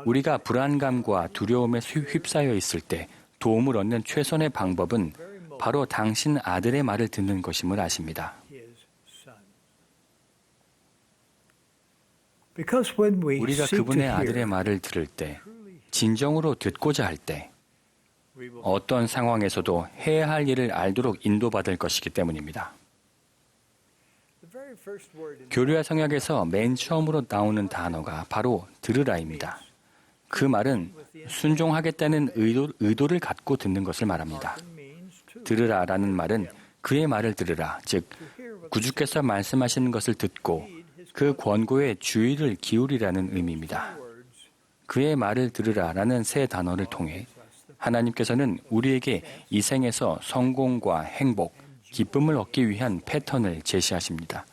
우리가 불안감과 두려움에 휩싸여 있을 때 도움을 얻는 최선의 방법은 바로 당신 아들의 말을 듣는 것임을 아십니다. 우리가 그분의 아들의 말을 들을 때, 진정으로 듣고자 할 때, 어떤 상황에서도 해야 할 일을 알도록 인도받을 것이기 때문입니다. 교류와 성역에서 맨 처음으로 나오는 단어가 바로 들으라입니다. 그 말은 순종하겠다는 의도를 갖고 듣는 것을 말합니다. 들으라라는 말은 그의 말을 들으라, 즉 구주께서 말씀하시는 것을 듣고 그 권고에 주의를 기울이라는 의미입니다. 그의 말을 들으라라는 세 단어를 통해 하나님께서는 우리에게 이 생에서 성공과 행복, 기쁨을 얻기 위한 패턴을 제시하십니다.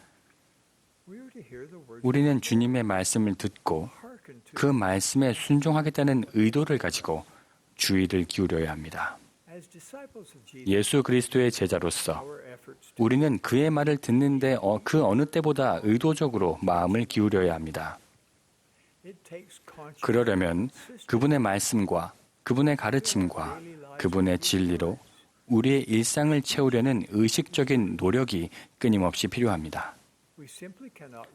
우리는 주님의 말씀을 듣고 그 말씀에 순종하겠다는 의도를 가지고 주의를 기울여야 합니다. 예수 그리스도의 제자로서 우리는 그의 말을 듣는데 그 어느 때보다 의도적으로 마음을 기울여야 합니다. 그러려면 그분의 말씀과 그분의 가르침과 그분의 진리로 우리의 일상을 채우려는 의식적인 노력이 끊임없이 필요합니다.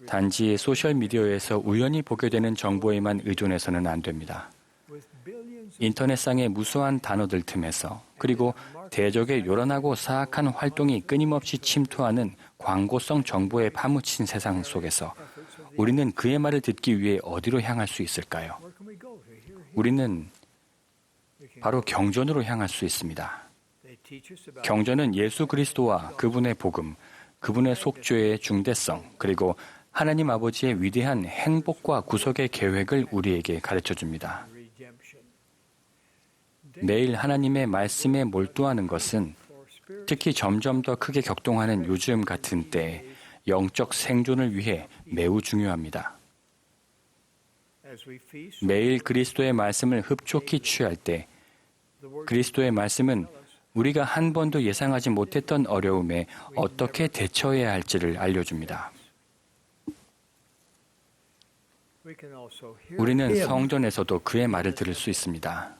단지 소셜미디어에서 우연히 보게 되는 정보에만 의존해서는 안 됩니다. 인터넷상의 무수한 단어들 틈에서, 그리고 대적의 요란하고 사악한 활동이 끊임없이 침투하는 광고성 정보에 파묻힌 세상 속에서 우리는 그의 말을 듣기 위해 어디로 향할 수 있을까요? 우리는 바로 경전으로 향할 수 있습니다. 경전은 예수 그리스도와 그분의 복음, 그분의 속죄의 중대성, 그리고 하나님 아버지의 위대한 행복과 구속의 계획을 우리에게 가르쳐 줍니다. 매일 하나님의 말씀에 몰두하는 것은 특히 점점 더 크게 격동하는 요즘 같은 때에 영적 생존을 위해 매우 중요합니다. 매일 그리스도의 말씀을 흡족히 취할 때 그리스도의 말씀은 우리가 한 번도 예상하지 못했던 어려움에 어떻게 대처해야 할지를 알려줍니다. 우리는 성전에서도 그의 말을 들을 수 있습니다.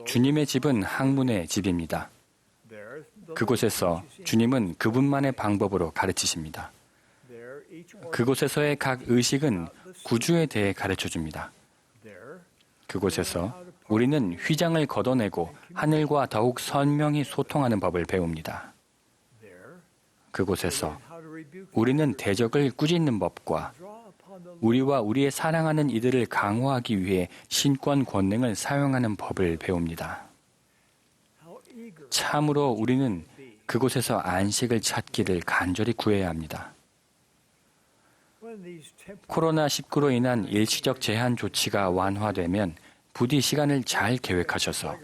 주님의 집은 학문의 집입니다. 그곳에서 주님은 그분만의 방법으로 가르치십니다. 그곳에서의 각 의식은 구주에 대해 가르쳐줍니다. 그곳에서 우리는 휘장을 걷어내고 하늘과 더욱 선명히 소통하는 법을 배웁니다. 그곳에서 우리는 대적을 꾸짖는 법과 우리와 우리의 사랑하는 이들을 강화하기 위해 신권 권능을 사용하는 법을 배웁니다. 참으로 우리는 그곳에서 안식을 찾기를 간절히 구해야 합니다. 코로나19로 인한 일시적 제한 조치가 완화되면 부디 시간을 잘 계획하셔서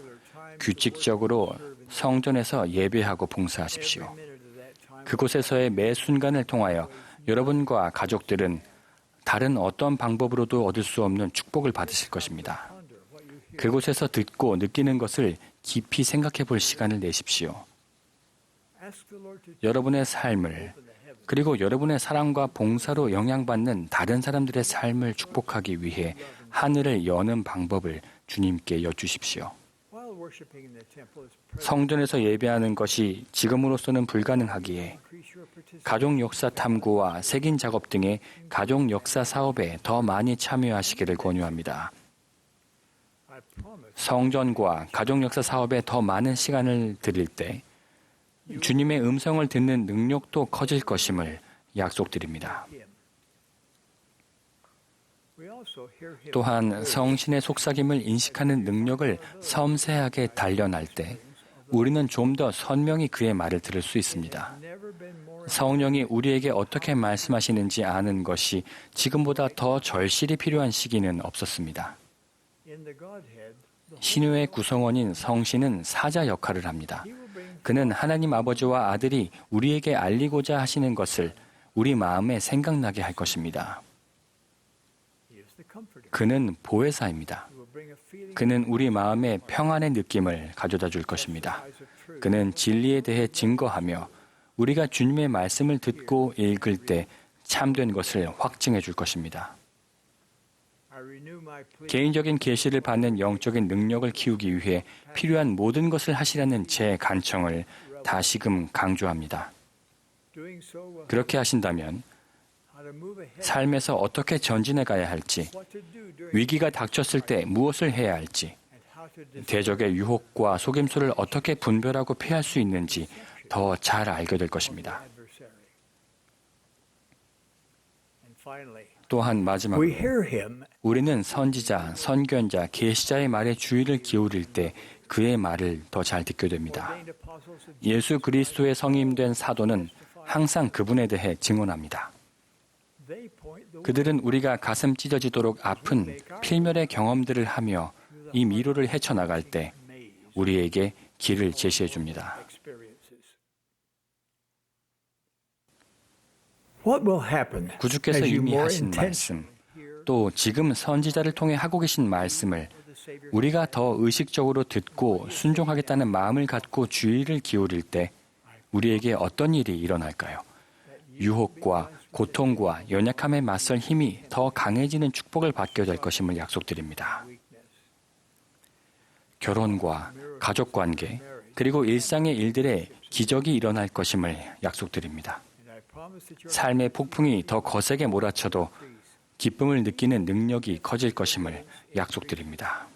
규칙적으로 성전에서 예배하고 봉사하십시오. 그곳에서의 매 순간을 통하여 여러분과 가족들은 다른 어떤 방법으로도 얻을 수 없는 축복을 받으실 것입니다. 그곳에서 듣고 느끼는 것을 깊이 생각해 볼 시간을 내십시오. 여러분의 삶을 그리고 여러분의 사랑과 봉사로 영향받는 다른 사람들의 삶을 축복하기 위해 하늘을 여는 방법을 주님께 여쭈십시오. 성전에서 예배하는 것이 지금으로서는 불가능하기에 가족 역사 탐구와 색인 작업 등의 가족 역사 사업에 더 많이 참여하시기를 권유합니다. 성전과 가족 역사 사업에 더 많은 시간을 드릴 때 주님의 음성을 듣는 능력도 커질 것임을 약속드립니다. 또한 성신의 속삭임을 인식하는 능력을 섬세하게 단련할 때 우리는 좀 더 선명히 그의 말을 들을 수 있습니다. 성령이 우리에게 어떻게 말씀하시는지 아는 것이 지금보다 더 절실히 필요한 시기는 없었습니다. 신유의 구성원인 성신은 사자 역할을 합니다. 그는 하나님 아버지와 아들이 우리에게 알리고자 하시는 것을 우리 마음에 생각나게 할 것입니다. 그는 보혜사입니다. 그는 우리 마음에 평안의 느낌을 가져다 줄 것입니다. 그는 진리에 대해 증거하며 우리가 주님의 말씀을 듣고 읽을 때 참된 것을 확증해 줄 것입니다. 개인적인 계시를 받는 영적인 능력을 키우기 위해 필요한 모든 것을 하시라는 제 간청을 다시금 강조합니다. 그렇게 하신다면 삶에서 어떻게 전진해 가야 할지, 위기가 닥쳤을 때 무엇을 해야 할지, 대적의 유혹과 속임수를 어떻게 분별하고 피할 수 있는지 더 잘 알게 될 것입니다. 또한 마지막으로 우리는 선지자, 선견자, 계시자의 말에 주의를 기울일 때 그의 말을 더 잘 듣게 됩니다. 예수 그리스도의 성임된 사도는 항상 그분에 대해 증언합니다. 그들은 우리가 가슴 찢어지도록 아픈 필멸의 경험들을 하며 이 미로를 헤쳐나갈 때 우리에게 길을 제시해 줍니다. 구주께서 이미 하신 말씀, 또 지금 선지자를 통해 하고 계신 말씀을 우리가 더 의식적으로 듣고 순종하겠다는 마음을 갖고 주의를 기울일 때 우리에게 어떤 일이 일어날까요? 유혹과 고통과 연약함에 맞설 힘이 더 강해지는 축복을 받게 될 것임을 약속드립니다. 결혼과 가족관계, 그리고 일상의 일들에 기적이 일어날 것임을 약속드립니다. 삶의 폭풍이 더 거세게 몰아쳐도 기쁨을 느끼는 능력이 커질 것임을 약속드립니다.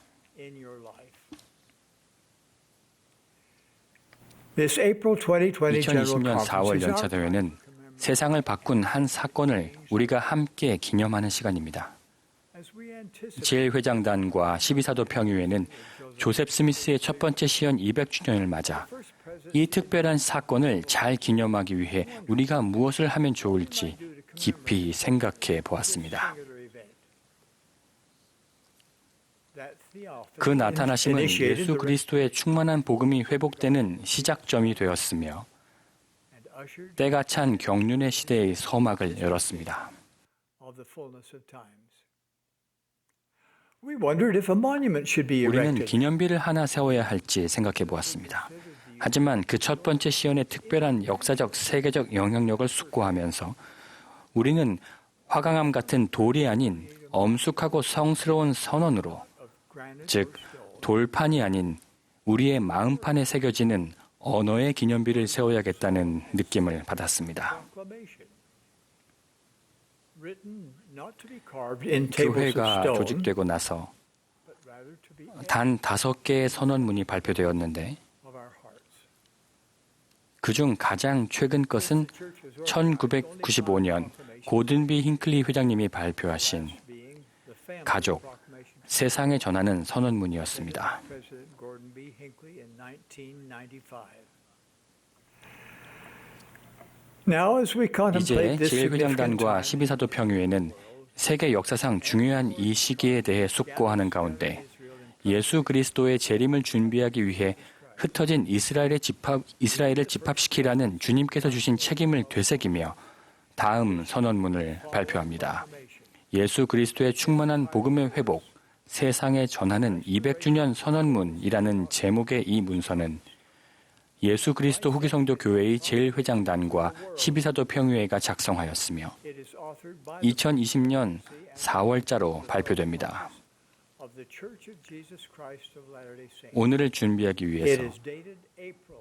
2020년 4월 연차대회는 세상을 바꾼 한 사건을 우리가 함께 기념하는 시간입니다. 제1회장단과 12사도 평의회는 조셉 스미스의 첫 번째 시연 200주년을 맞아 이 특별한 사건을 잘 기념하기 위해 우리가 무엇을 하면 좋을지 깊이 생각해 보았습니다. 그 나타나심은 예수 그리스도의 충만한 복음이 회복되는 시작점이 되었으며 때가 찬 경륜의 시대의 서막을 열었습니다. We wondered if a monument should be 우리는 erected. 기념비를 하나 세워야 할지 생각해 보았습니다. 하지만 그 첫 번째 시연의 특별한 역사적, 세계적 영향력을 숙고하면서 우리는 화강암 같은 돌이 아닌 엄숙하고 성스러운 선언으로, 즉 돌판이 아닌 우리의 마음판에 새겨지는 언어의 기념비를 세워야겠다는 느낌을 받았습니다. Written not to be carved in tables of 교회가 stone, 조직되고 나서 but rather to be 단 5개의 선언문이 발표되었는데 of our hearts. 그중 가장 최근 것은 1995년 고든비 힌클리 회장님이 발표하신 Being the family 가족, proclamation 세상에 전하는 선언문이었습니다. President Gordon B. Hinckley in 1995. Now, as we 이제 contemplate this significant 제1회장단과 time, 12사도 평유회는 세계 역사상 중요한 이 시기에 대해 숙고하는 가운데 예수 그리스도의 재림을 준비하기 위해 흩어진 이스라엘을 집합시키라는 주님께서 주신 책임을 되새기며 다음 선언문을 발표합니다. 예수 그리스도의 충만한 복음의 회복, 세상에 전하는 200주년 선언문이라는 제목의 이 문서는 예수 그리스도 후기 성도 교회의 제1회장단과 12사도 평유회가 작성하였으며 2020년 4월자로 발표됩니다. of the Church of Jesus Christ of Latter-day Saints. 오늘을 준비하기 It 위해서 is dated April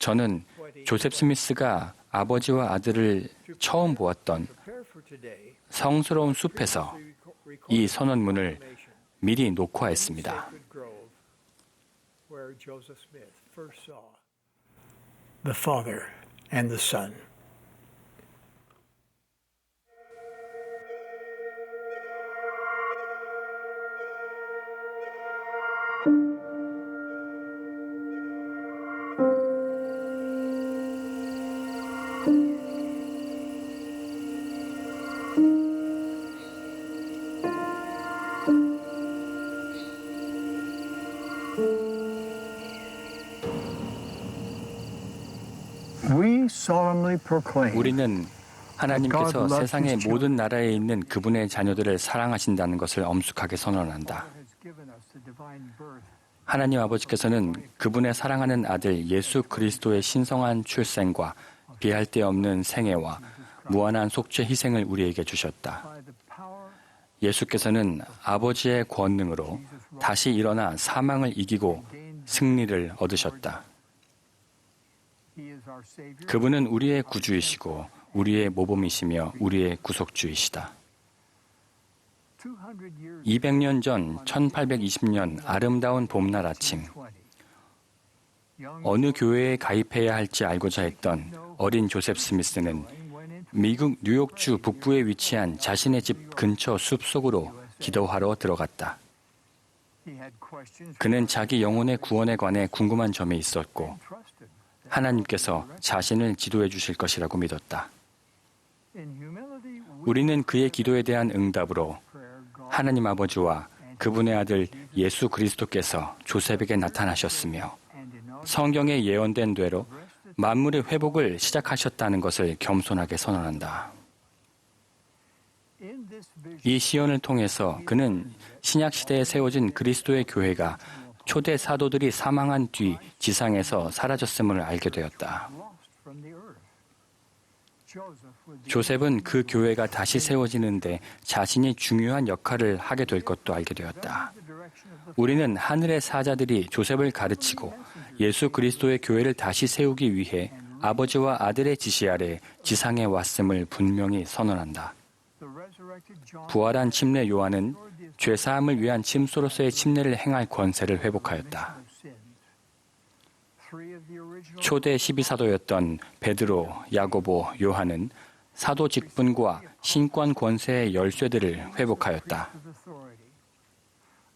저는 조셉 스미스가 아버지와 아들을 처음 보았던 Prepare for today. 성스러운 숲에서 이 선언문을 미리 녹화했습니다. Sacred Grove, where Joseph Smith first saw the Father and the Son. We solemnly proclaim 우리는 하나님께서 세상의 모든 나라에 있는 그분의 자녀들을 사랑하신다는 것을 엄숙하게 선언한다. has given us the divine birth 하나님 아버지께서는 그분의 사랑하는 아들 예수 그리스도의 신성한 출생과 비할 데 없는 생애와 무한한 속죄 희생을 우리에게 주셨다. by the power 예수께서는 아버지의 권능으로 다시 일어나 사망을 이기고 승리를 얻으셨다. He is our Savior. 그분은 우리의 구주이시고 우리의 모범이시며 우리의 구속주이시다. 200 years 200년 전 1820년 아름다운 봄날 아침, 어느 교회에 가입해야 할지 알고자 했던 어린 조셉 스미스는 미국 뉴욕주 북부에 위치한 자신의 집 근처 숲속으로 기도하러 들어갔다. he had questions 그는 자기 영혼의 구원에 관해 궁금한 점이 있었고 trusted. 하나님께서 자신을 지도해 주실 것이라고 믿었다. In humility, we 우리는 그의 기도에 대한 응답으로 prayer God 하나님 아버지와 그분의 아들 예수 그리스도께서 조셉에게 나타나셨으며 and in all 성경에 예언된 대로 만물의 회복을 시작하셨다는 것을 겸손하게 선언한다. in this vision 이 시연을 통해서 그는 신약 시대에 세워진 그리스도의 교회가 초대 사도들이 사망한 뒤 지상에서 사라졌음을 알게 되었다. lost from the earth. Joseph would be 조셉은 그 교회가 다시 세워지는데 자신이 중요한 역할을 하게 될 것도 알게 되었다. the direction of the 우리는 하늘의 사자들이 조셉을 가르치고 예수 그리스도의 교회를 다시 세우기 위해 아버지와 아들의 지시 아래 지상에 왔음을 분명히 선언한다. resurrected John 부활한 침례 요한은 죄사함을 위한 침소로서의 침례를 행할 권세를 회복하였다. of sins. Three of the original 초대 12사도였던 베드로, 야고보, 요한은 사도 직분과 신권 권세의 열쇠들을 회복하였다. of authority.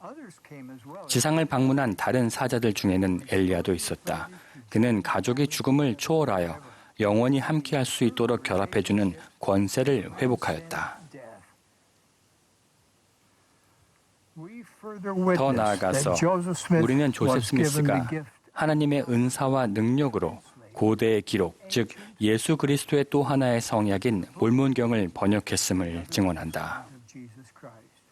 Others came as well. 지상을 방문한 다른 사자들 중에는 엘리야도 있었다. 그는 가족이 죽음을 초월하여 영원히 함께할 수 있도록 결합해주는 권세를 회복하였다. Death. We further 더 witness 나아가서 that Joseph Smith 우리는 조셉 was given the 스미스가 gift 하나님의 은사와 능력으로 고대의 기록, 즉 예수 그리스도의 또 하나의 성약인 몰몬경을 번역했음을 증언한다. of Jesus Christ.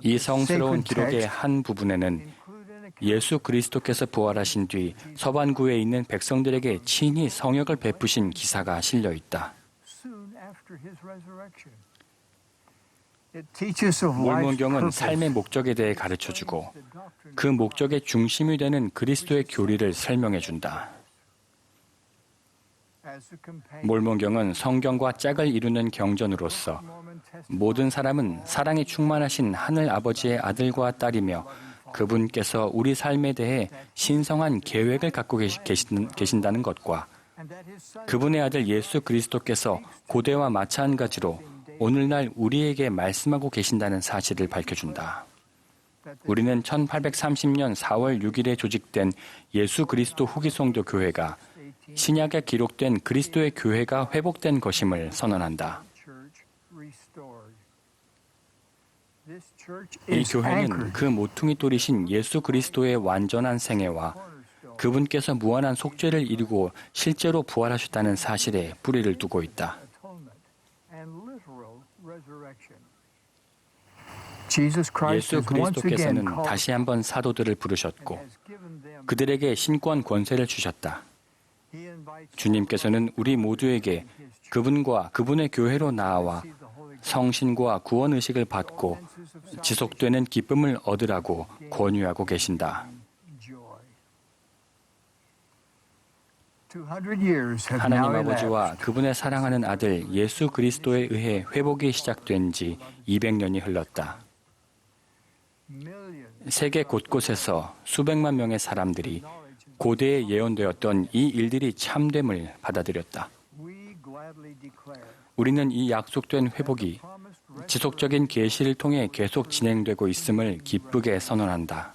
이 성스러운 기록의 한 부분에는 예수 그리스도께서 부활하신 뒤 서반구에 있는 백성들에게 친히 성역을 베푸신 기사가 실려 있다. 몰몬경은 삶의 목적에 대해 가르쳐주고 그 목적의 중심이 되는 그리스도의 교리를 설명해준다. 몰몬경은 성경과 짝을 이루는 경전으로서 모든 사람은 사랑이 충만하신 하늘 아버지의 아들과 딸이며 그분께서 우리 삶에 대해 신성한 계획을 갖고 계신다는 것과 그분의 아들 예수 그리스도께서 고대와 마찬가지로 오늘날 우리에게 말씀하고 계신다는 사실을 밝혀준다. 우리는 1830년 4월 6일에 조직된 예수 그리스도 후기 성도 교회가 신약에 기록된 그리스도의 교회가 회복된 것임을 선언한다. 이 교회는 그 모퉁이 돌이신 예수 그리스도의 완전한 생애와 그분께서 무한한 속죄를 이루고 실제로 부활하셨다는 사실에 뿌리를 두고 있다. 예수 그리스도께서는 다시 한번 사도들을 부르셨고 그들에게 신권 권세를 주셨다. 주님께서는 우리 모두에게 그분과 그분의 교회로 나아와 성신과 구원의식을 받고 지속되는 기쁨을 얻으라고 권유하고 계신다. 하나님 아버지와 그분의 사랑하는 아들 예수 그리스도에 의해 회복이 시작된 지 200년이 흘렀다. 세계 곳곳에서 수백만 명의 사람들이 고대에 예언되었던 이 일들이 참됨을 받아들였다. 우리는 이 약속된 회복이 지속적인 계시를 통해 계속 진행되고 있음을 기쁘게 선언한다.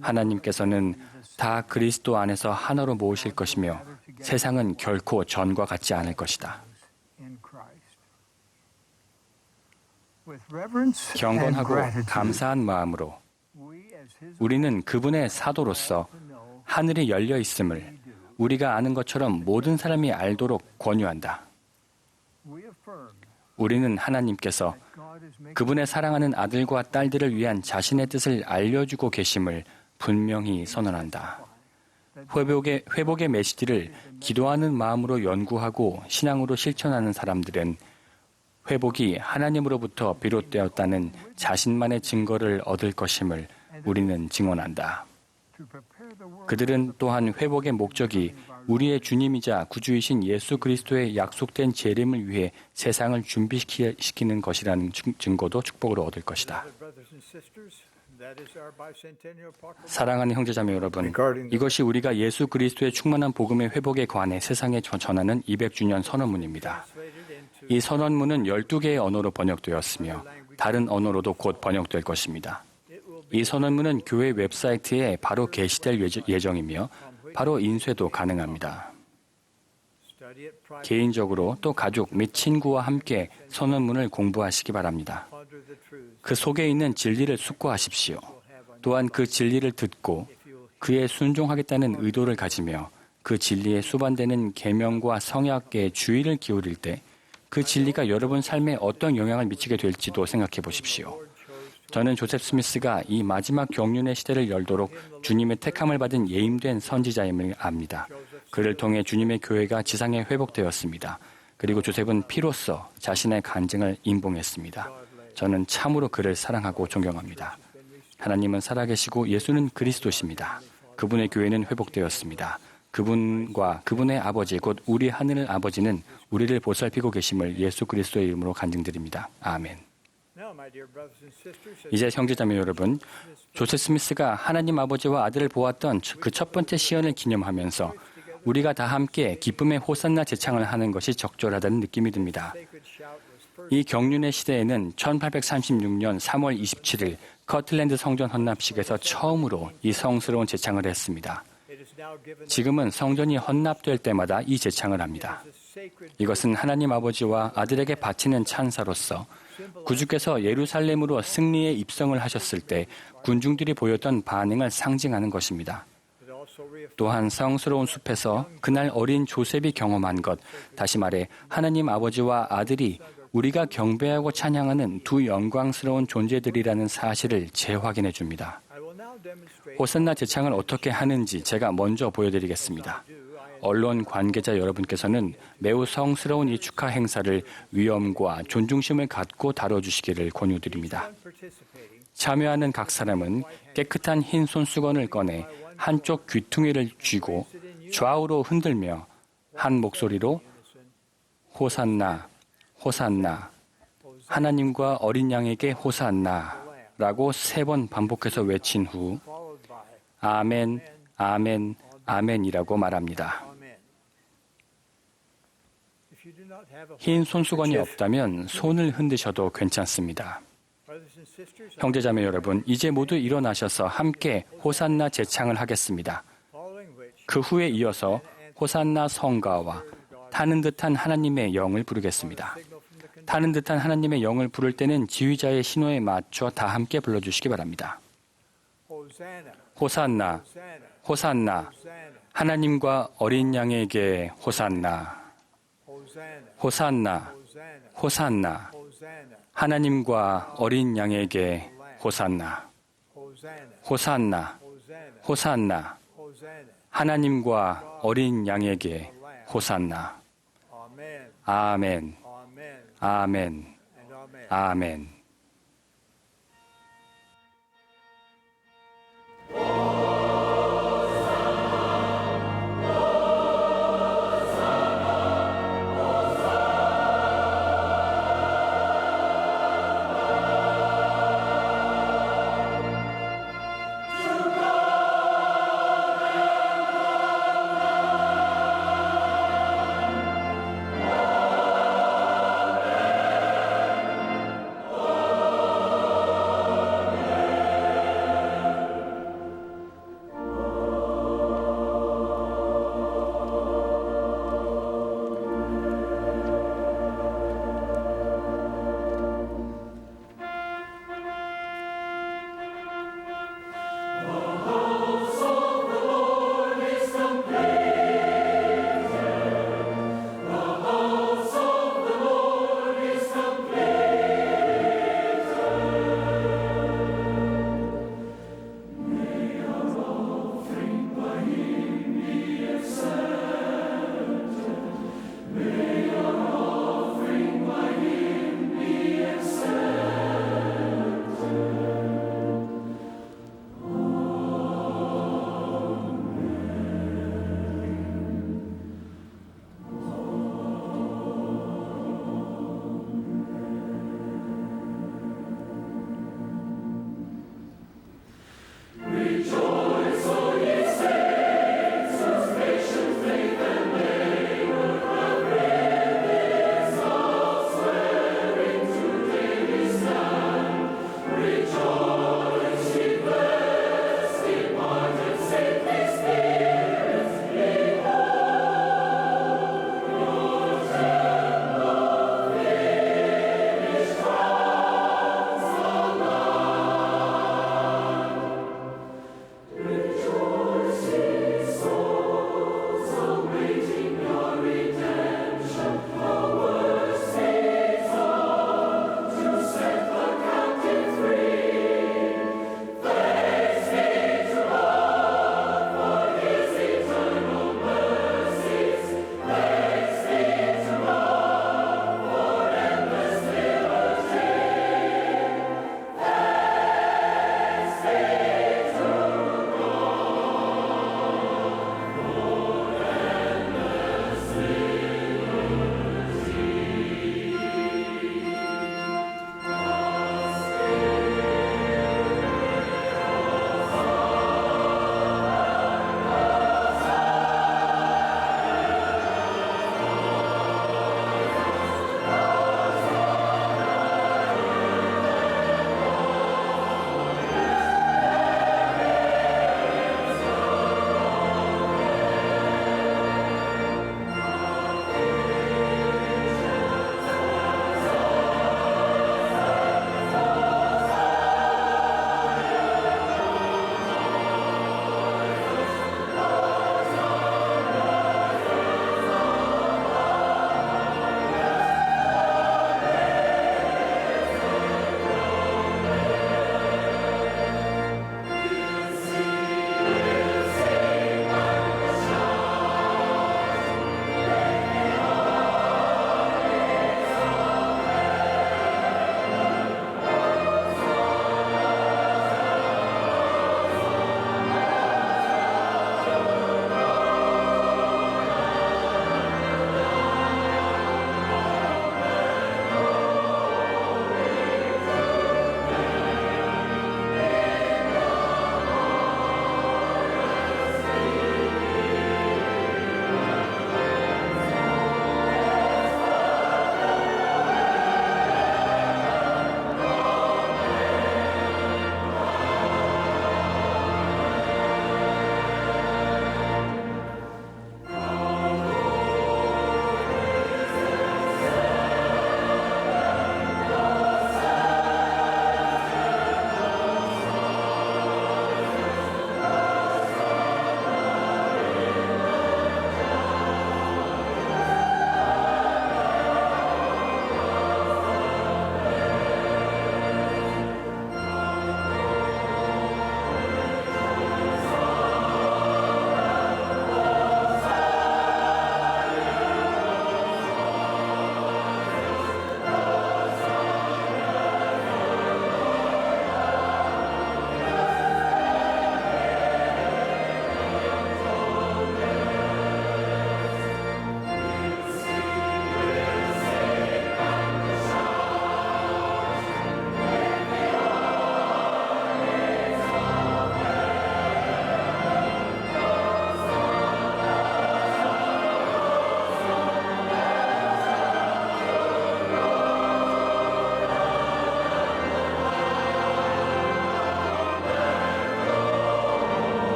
하나님께서는 다 그리스도 안에서 하나로 모으실 것이며 세상은 결코 전과 같지 않을 것이다. 경건하고 감사한 마음으로 우리는 그분의 사도로서 하늘이 열려 있음을 우리가 아는 것처럼 모든 사람이 알도록 권유한다. 우리는 하나님께서 그분의 사랑하는 아들과 딸들을 위한 자신의 뜻을 알려주고 계심을 분명히 선언한다. 회복의 메시지를 기도하는 마음으로 연구하고 신앙으로 실천하는 사람들은 회복이 하나님으로부터 비롯되었다는 자신만의 증거를 얻을 것임을 우리는 증언한다. 그들은 또한 회복의 목적이 우리의 주님이자 구주이신 예수 그리스도의 약속된 재림을 위해 세상을 준비시키는 것이라는 증거도 축복으로 얻을 것이다. 사랑하는 형제자매 여러분, 이것이 우리가 예수 그리스도의 충만한 복음의 회복에 관해 세상에 전하는 200주년 선언문입니다. 이 선언문은 12개의 언어로 번역되었으며 다른 언어로도 곧 번역될 것입니다. 이 선언문은 교회 웹사이트에 바로 게시될 예정이며 바로 인쇄도 가능합니다. 개인적으로 또 가족 및 친구와 함께 선언문을 공부하시기 바랍니다. 그 속에 있는 진리를 숙고하십시오. 또한 그 진리를 듣고 그에 순종하겠다는 의도를 가지며 그 진리에 수반되는 계명과 성약에 주의를 기울일 때 그 진리가 여러분 삶에 어떤 영향을 미치게 될지도 생각해 보십시오. 저는 조셉 스미스가 이 마지막 경륜의 시대를 열도록 주님의 택함을 받은 예임된 선지자임을 압니다. 그를 통해 주님의 교회가 지상에 회복되었습니다. 그리고 조셉은 피로써 자신의 간증을 임봉했습니다. 저는 참으로 그를 사랑하고 존경합니다. 하나님은 살아계시고 예수는 그리스도십니다. 그분의 교회는 회복되었습니다. 그분과 그분의 아버지 곧 우리 하늘 아버지는 우리를 보살피고 계심을 예수 그리스도의 이름으로 간증드립니다. 아멘. 이제 형제자매 여러분, 조셉 스미스가 하나님 아버지와 아들을 보았던 그 첫 번째 시연을 기념하면서 우리가 다 함께 기쁨의 호산나 제창을 하는 것이 적절하다는 느낌이 듭니다. 이 경륜의 시대에는 1836년 3월 27일 커틀랜드 성전 헌납식에서 처음으로 이 성스러운 제창을 했습니다. 지금은 성전이 헌납될 때마다 이 제창을 합니다. 이것은 하나님 아버지와 아들에게 바치는 찬사로서 구주께서 예루살렘으로 승리에 입성을 하셨을 때 군중들이 보였던 반응을 상징하는 것입니다. 또한 성스러운 숲에서 그날 어린 조셉이 경험한 것, 다시 말해 하나님 아버지와 아들이 우리가 경배하고 찬양하는 두 영광스러운 존재들이라는 사실을 재확인해 줍니다. 호산나 제창을 어떻게 하는지 제가 먼저 보여드리겠습니다. 언론 관계자 여러분께서는 매우 성스러운 이 축하 행사를 위엄과 존중심을 갖고 다뤄주시기를 권유드립니다. 참여하는 각 사람은 깨끗한 흰 손수건을 꺼내 한쪽 귀퉁이를 쥐고 좌우로 흔들며 한 목소리로 호산나, 호산나, 하나님과 어린 양에게 호산나 라고 3번 반복해서 외친 후 아멘, 아멘, 아멘이라고 말합니다. 흰 손수건이 없다면 손을 흔드셔도 괜찮습니다. 형제자매 여러분, 이제 모두 일어나셔서 함께 호산나 제창을 하겠습니다. 그 후에 이어서 호산나 성가와 타는 듯한 하나님의 영을 부르겠습니다. 타는 듯한 하나님의 영을 부를 때는 지휘자의 신호에 맞춰 다 함께 불러주시기 바랍니다. 호산나, 호산나, 하나님과 어린 양에게 호산나, 호산나, 호산나, 하나님과 어린 양에게 호산나, 호산나, 호산나, 하나님과 어린 양에게 호산나. 아멘, 아멘, 아멘.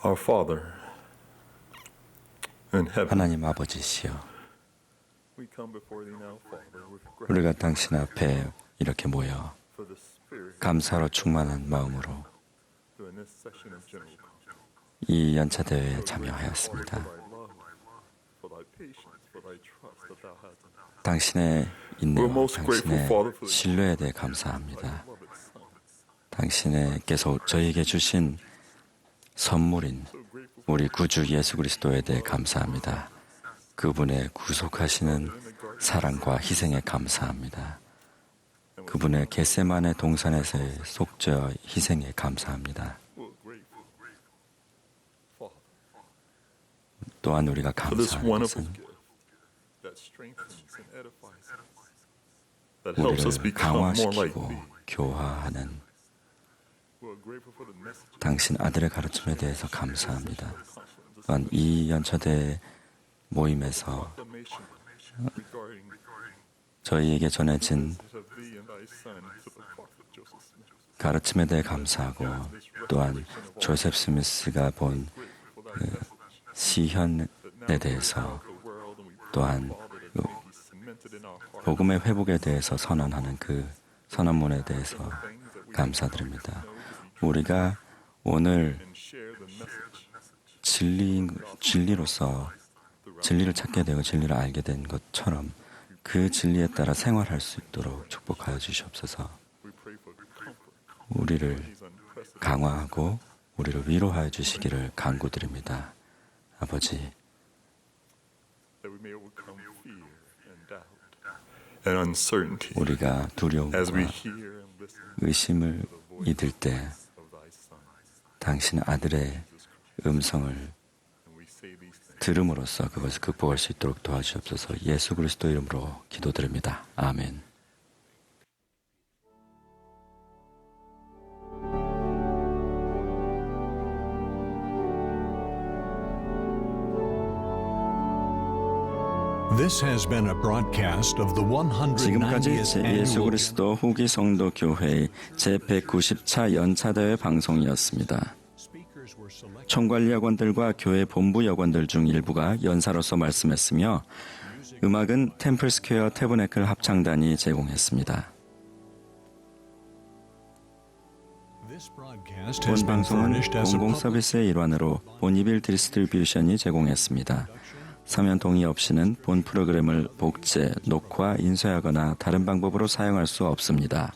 Our Father in heaven, 하나님 아버지시여, we come before thee now, Father, with 우리가 당신 앞에 이렇게 모여 for the Spirit 감사로 충만한 마음으로 during this session of General Conference. 이 연차 대회에 참여하였습니다. For thy love, for thy patience, for thy trust that thou hast in us. 당신의 인내와 We're most grateful, Father, 당신의 for the 신뢰에 대해 감사합니다. beloved Son. 당신께서 저희에게 주신 선물인 우리 구주 예수 그리스도에 대해 감사합니다. 그분의 구속하시는 사랑과 희생에 감사합니다. 그분의 겟세마네 동산에서의 속죄와 희생에 감사합니다. We're grateful, Father, 또한 우리가 for this 감사하는 wonderful 것은 gift that strengthens and edifies us, that helps us 우리를 become more like 강화시키고 thee. 교화하는 We're grateful for the message 당신 아들의 가르침에 대해서 감사합니다. 또한 이 연차대 모임에서 proclamation regarding 저희에게 전해진 of thee and thy Son to the prophet Joseph Smith. 가르침에 대해 감사하고 또한 조셉 스미스가 본 시현에 대해서 또한 복음의 회복에 대해서 선언하는 그 선언문에 대해서 감사드립니다. 우리가 오늘 진리로서 진리를 찾게 되고 진리를 알게 된 것처럼 그 진리에 따라 생활할 수 있도록 축복하여 주시옵소서. 우리를 강화하고 우리를 위로하여 주시기를 간구드립니다. 아버지, that we may overcome fear and doubt and uncertainty 우리가 두려움과 as we hear and listen 의심을 잊을 때 of thy Son. 당신 아들의 음성을 And we say these things 들음으로써 그것을 극복할 수 있도록 도와주옵소서. 예수 그리스도 이름으로 기도드립니다. 아멘. This has been a broadcast of the 지금까지 190th 예수 annual 그리스도 후기 성도 교회의 제190차 연차대회 방송이었습니다. 총괄 여관들과 교회 본부 여관들 중 일부가 연사로서 말씀했으며 음악은 템플스퀘어 태브네클 합창단이 제공했습니다. 본 방송은 공공 서비스의 일환으로 보니빌 디스트리뷰션이 제공했습니다. 서면 동의 없이는 본 프로그램을 복제, 녹화, 인쇄하거나 다른 방법으로 사용할 수 없습니다.